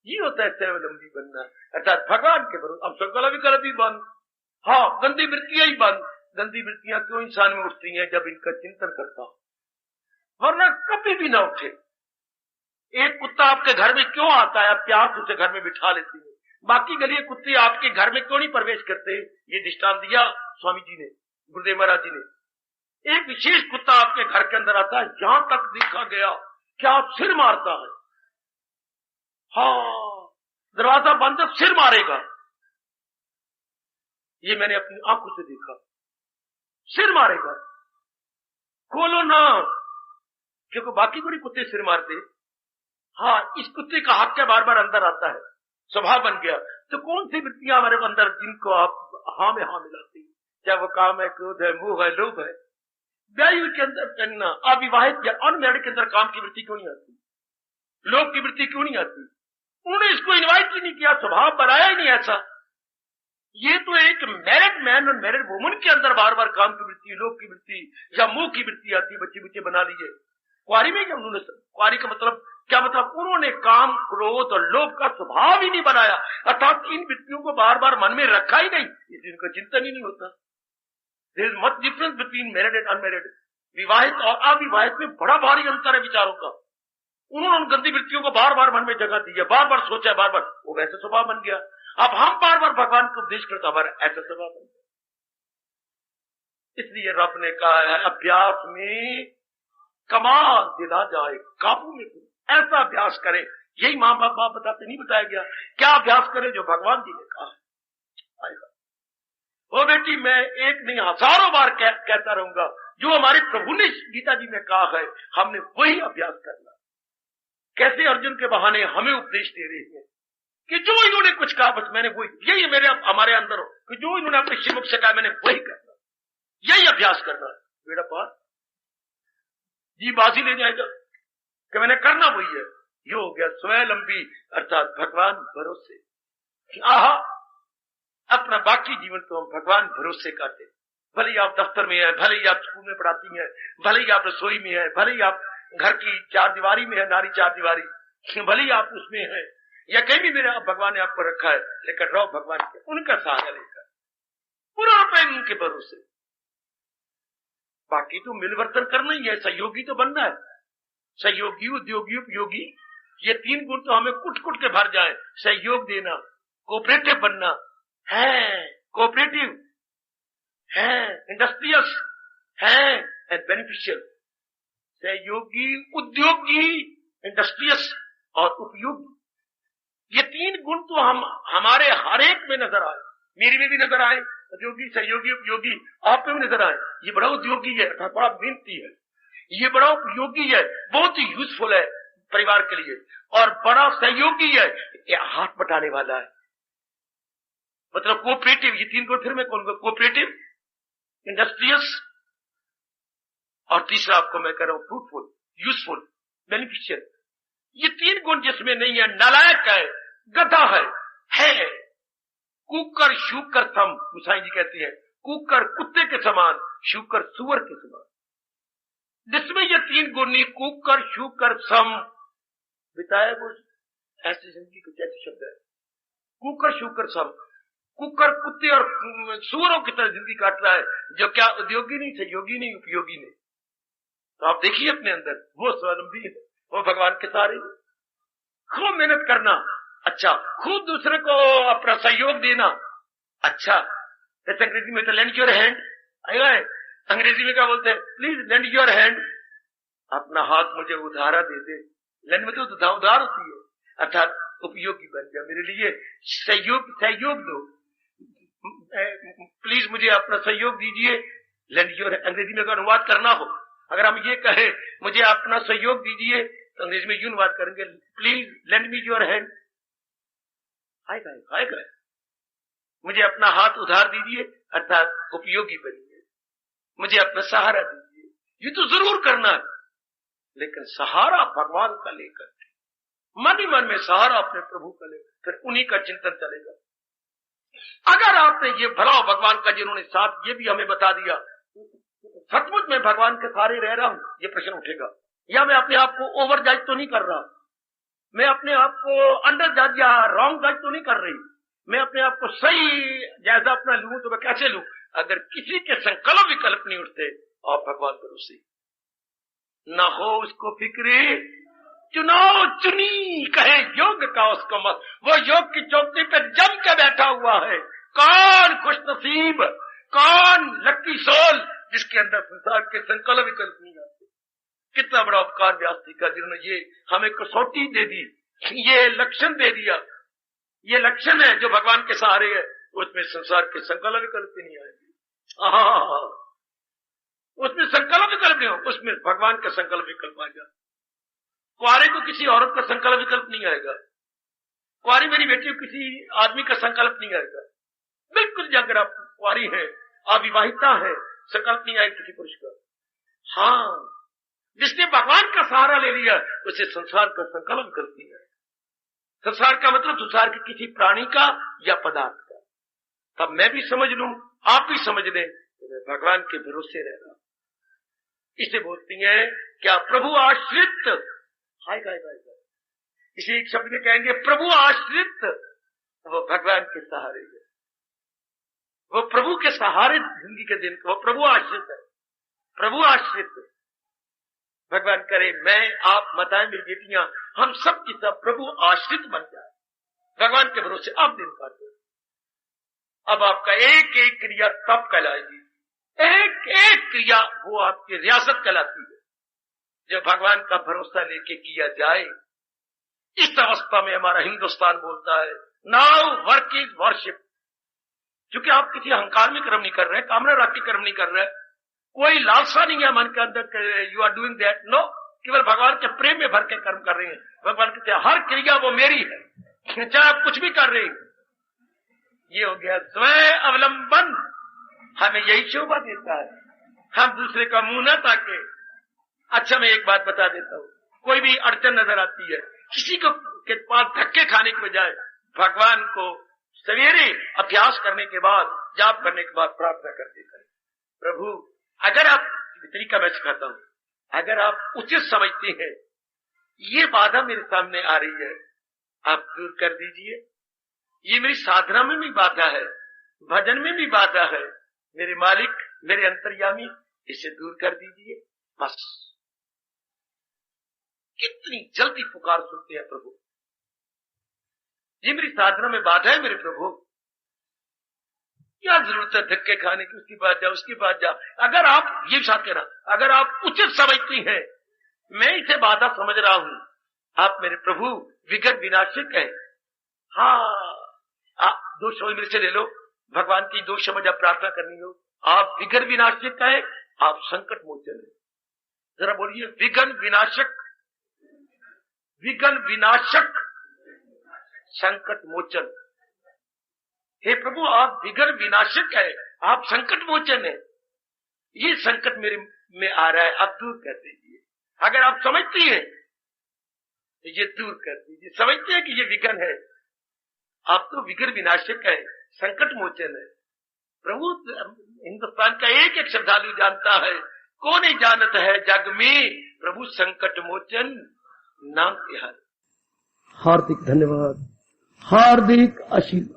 ये होता है स्वावलंबी बनना, अर्थात भगवान के भरोसे। अब संकल्प विकल्प भी बंद, हाँ गंदी वृत्तियां ही बंद। गंदी वृत्तियां क्यों इंसान में उठती हैं? जब इनका चिंतन करता हो, वरना कभी भी ना उठे। एक कुत्ता आपके घर में क्यों आता है? आप प्यार से उसे घर में बिठा लेती है, बाकी गलिए कुत्ते आपके घर में क्यों नहीं प्रवेश करते? ये दृष्टांत दिया स्वामी जी ने, गुरुदेव महाराज जी ने। एक विशेष कुत्ता आपके घर के अंदर आता है, यहां तक देखा गया क्या सिर मारता है। हाँ, दरवाजा बंद है, सिर मारेगा। ये मैंने अपनी आंखों से देखा, सिर मारेगा। खोलो ना, क्योंकि बाकी कोई कुत्ते सिर मारते। हाँ, इस कुत्ते का हक क्या बार बार अंदर आता है, स्वभाव बन गया। तो कौन सी वृत्तियां हमारे अंदर जिनको आप हाँ में हाँ मिलाती, चाहे वो काम है, क्रोध है, मोह है, लोभ है। व्यायु के अंदर करना, अविवाहित या अनमैरिड के अंदर काम की वृत्ति क्यों नहीं आती, लोभ की वृत्ति क्यों नहीं आती? उन्होंने इसको इन्वाइट ही नहीं किया, स्वभाव बनाया ही नहीं ऐसा। ये तो एक मैरिड मैन और मैरिड वुमन के अंदर बार बार काम की वृत्ति, लोभ की वृत्ति या मोह की वृत्ति आती। बच्चे बच्चे बना लिए कुआरी में, क्या उन्होंने कुआरी का मतलब क्या मतलब? उन्होंने काम, क्रोध और लोभ का स्वभाव ही नहीं बनाया, अर्थात इन वृत्तियों को बार बार मन में रखा ही नहीं, इसलिए इनका चिंतन ही नहीं होता। There is much difference between married and unmarried. विवाहित और अविवाहित में बड़ा भारी अंतर है विचारों का। उन्होंने उन गंदी वृत्तियों को बार बार मन में जगह दी है, बार बार सोचा, बार बार, वो वैसे स्वभाव बन गया। अब हम बार बार भगवान को उपदेश करते, हमारा ऐसा स्वभाव बन गया। इसलिए रब ने कहा है अभ्यास में कमाल दिला जाए, काबू में ऐसा अभ्यास करें। यही माँ बाप बताते नहीं बताया गया, क्या अभ्यास करें जो भगवान जी ने कहा है। वो बेटी मैं एक नहीं हजारों बार कहता रहूंगा, जो हमारे प्रभु ने गीता जी में कहा है, हमने वही अभ्यास करना। कैसे अर्जुन के बहाने हमें उपदेश दे रहे हैं कि जो इन्होंने कुछ कहा बस मैंने वही, यही मेरे हमारे अंदर हो कि जो इन्होंने अपने श्रीमुख से कहा मैंने वही करना, यही अभ्यास करना है। बेटा पास जी बाजी ले जाएगा कि मैंने करना वही है। ये हो गया स्वावलंबी, अर्थात भगवान भरोसे। आहा, अपना बाकी जीवन तो हम भगवान भरोसे करते। भले ही आप दफ्तर में है, भले ही आप स्कूल में पढ़ाती हैं, भले ही आप रसोई में है, भले ही आप घर की चार दीवारी में है, नारी चार दीवारी, भले ही आप उसमें है या कहीं भी मेरे भगवान ने आपको रखा है, लेकिन रहो भगवान के, उनका सहारा लेकर, पूरा प्रेम उनके भरोसे। बाकी तो मिलवर्तन करना ही है, सहयोगी तो बनना है। सहयोगी, उद्योगी, उपयोगी, ये तीन गुण तो हमें कुट कुट के भर जाए। सहयोग देना, कोऑपरेटिव बनना है, कोऑपरेटिव है, इंडस्ट्रियस है एंड बेनिफिशियल। सहयोगी, उद्योगी, इंडस्ट्रियस और उपयोगी, ये तीन गुण तो हम हमारे हर एक में नजर आए, मेरे में भी नजर आए, उद्योगी, सहयोगी, उपयोगी, आप में भी नजर आए। ये बड़ा उद्योगी है, अर्थात बड़ा मेहनती है, ये बड़ा उपयोगी है, बहुत ही यूजफुल है परिवार के लिए, और बड़ा सहयोगी है, ये हाथ बटाने वाला है, मतलब कोऑपरेटिव। ये तीन गुण फिर मैं कहूंगा, कोऑपरेटिव, इंडस्ट्रियस और तीसरा आपको मैं कह रहा हूं फ्रूटफुल, यूजफुल, बेनिफिशियल। ये तीन गुण जिसमें नहीं है, नालायक है, गधा है। कुकर शूकर थम, मुसाई जी कहती है, कुकर कुत्ते के समान, शूकर सुअर के समान। जिसमें ये तीन गुण नहीं, कुकर शूकर सम, बिताया वो ऐसी जिंदगी कुछ ऐसे शब्द है, कुकर शूकर सम। कुकर कुत्ते और सुअरों की तरह जिंदगी काट रहा है, जो क्या उद्योगी नहीं, सहयोगी नहीं, उपयोगी नहीं। तो आप देखिए अपने अंदर, वो स्वावलंबी है, वो भगवान के सहारे, खूब मेहनत करना, अच्छा, खूब दूसरे को अपना सहयोग देना, अच्छा। जैसे अंग्रेजी में तो लेंड योर हैंड, अंग्रेजी में क्या बोलते हैं, प्लीज लेंड योर हैंड, अपना हाथ मुझे उधारा दे दे। लेंड में तो उधार होती है, अर्थात उपयोगी बन जा मेरे लिए, सहयोग दो, प्लीज मुझे अपना सहयोग दीजिए। लेंड योर, अंग्रेजी में अगर अनुवाद करना हो, अगर हम ये कहें मुझे अपना सहयोग दीजिए, तो अंग्रेजी में यूं अनुवाद करेंगे, please lend me your hand. आएगा। मुझे अपना हाथ उधार दीजिए अर्थात उपयोगी बनिए, मुझे अपना सहारा दीजिए, ये तो जरूर करना है, लेकिन सहारा भगवान का लेकर, मन ही मन में सहारा अपने प्रभु का लेकर, फिर उन्हीं का चिंतन चलेगा। अगर आपने ये भला भगवान का जिन्होंने साथ ये भी हमें बता दिया, सचमुच में भगवान के सहारे रह रहा हूं, ये प्रश्न उठेगा, या मैं अपने आप को ओवर जज तो नहीं कर रहा, मैं अपने आप को अंडर जज या रॉन्ग जज तो नहीं कर रही, मैं अपने आप को सही जायजा अपना लूं तो मैं कैसे लूं? अगर किसी के संकल्प विकल्प नहीं उठते और भगवान भरोसे न हो उसको फिक्रे, चुनाव चुनी कहे योग का उसको मत, वो योग की चौकी पे जम के बैठा हुआ है। कौन खुशनसीब, कौन लक्की सोल जिसके अंदर संसार के संकल्प विकल्प नहीं आते। कितना बड़ा उपकार व्यास जी का, जिन्होंने ये हमें कसौटी दे दी, ये लक्षण दे दिया। ये लक्षण है जो भगवान के सहारे है, उसमें संसार के संकल्प विकल्प नहीं आएंगे। उसमें संकल्प विकल्प नहीं हो, उसमें भगवान का संकल्प विकल्प आ जाए। कुआरे को किसी औरत का संकल्प विकल्प नहीं आएगा, कुआरी मेरी बेटी को किसी आदमी का संकल्प नहीं आएगा। बिल्कुल, अगर आप कुआरी है, अविवाहिता है, संकल्प नहीं आएगा किसी पुरुष का। हाँ, जिसने भगवान का सहारा ले लिया उसे संसार का संकल्प विकल्प नहीं आएगा। संसार का मतलब संसार के किसी प्राणी का या पदार्थ का। तब मैं भी समझ लूं, आप भी समझ लें, भगवान के भरोसे रहना। इसे बोलती है क्या? प्रभु आश्रित। इसे एक शब्द में कहेंगे प्रभु आश्रित, वो भगवान के सहारे है, वो प्रभु के सहारे जिंदगी के दिन, वो प्रभु आश्रित है। प्रभु आश्रित, भगवान करे मैं आप माताएं मेरी बेटियां हम सब की सब प्रभु आश्रित बन जाए, भगवान के भरोसे आप दिन काटो। अब आपका एक एक क्रिया तब कहलाएगी, एक एक क्रिया वो आपकी रियासत कहलाती है, जो भगवान का भरोसा लेके किया जाए। इस अवस्था में हमारा हिंदुस्तान बोलता है नाउ वर्क इज वर्शिप। क्योंकि आप किसी अहंकार में कर्म नहीं कर रहे, कामना रख के कर्म नहीं कर रहे, कोई लालसा नहीं है मन के अंदर, you are doing that, no, केवल भगवान के प्रेम में भर के कर्म कर रहे हैं। भगवान कहते हैं हर क्रिया वो मेरी है, चाहे आप कुछ भी कर रहे हैं। ये हो गया स्वयं अवलंबन, हमें यही शोभा देता है, हम दूसरे का मुंह न ताके। अच्छा, मैं एक बात बता देता हूँ, कोई भी अड़चन नजर आती है, किसी को के पास धक्के खाने के बजाय भगवान को सवेरे अभ्यास करने के बाद, जाप करने के बाद प्रार्थना करते करें, प्रभु अगर आप, तरीका मैं सिखाता हूं, अगर आप उचित समझते हैं ये बाधा मेरे सामने आ रही है, आप दूर कर दीजिए। ये मेरी साधना में भी बाधा है, भजन में भी बाधा है, मेरे मालिक, मेरे अंतर्यामी, इसे दूर कर दीजिए। बस कितनी जल्दी पुकार सुनते हैं प्रभु। ये मेरी साधना में बाधा है मेरे प्रभु, क्या जरूरत है धक्के खाने की, उसकी बात जा, उसकी बात जा। अगर आप ये साथ कहना, अगर आप उचित समझती हैं, मैं इसे बाधा समझ रहा हूं, आप मेरे प्रभु विघ्न विनाशक है। हाँ, आप दो शब्द मेरे से ले लो, भगवान की दो शब्द आप प्रार्थना करनी हो, आप विघ्न विनाशक है, आप संकट मोचन है। जरा बोलिए विघ्न विनाशक, विघ्न विनाशक, संकट मोचन। हे प्रभु आप विघ्न विनाशक है, आप संकट मोचन है। ये संकट मेरे में आ रहा है, आप दूर कर दीजिए। अगर आप समझती हैं तो ये दूर कर दीजिए। समझते हैं कि ये विघ्न है, आप तो विघ्न विनाशक है, संकट मोचन है। प्रभु हिंदुस्तान का एक एक श्रद्धालु जानता है, कौन नहीं जानता है जग में प्रभु संकट मोचन नाम तिहार। हार्दिक धन्यवाद, हार्दिक आशीर्वाद।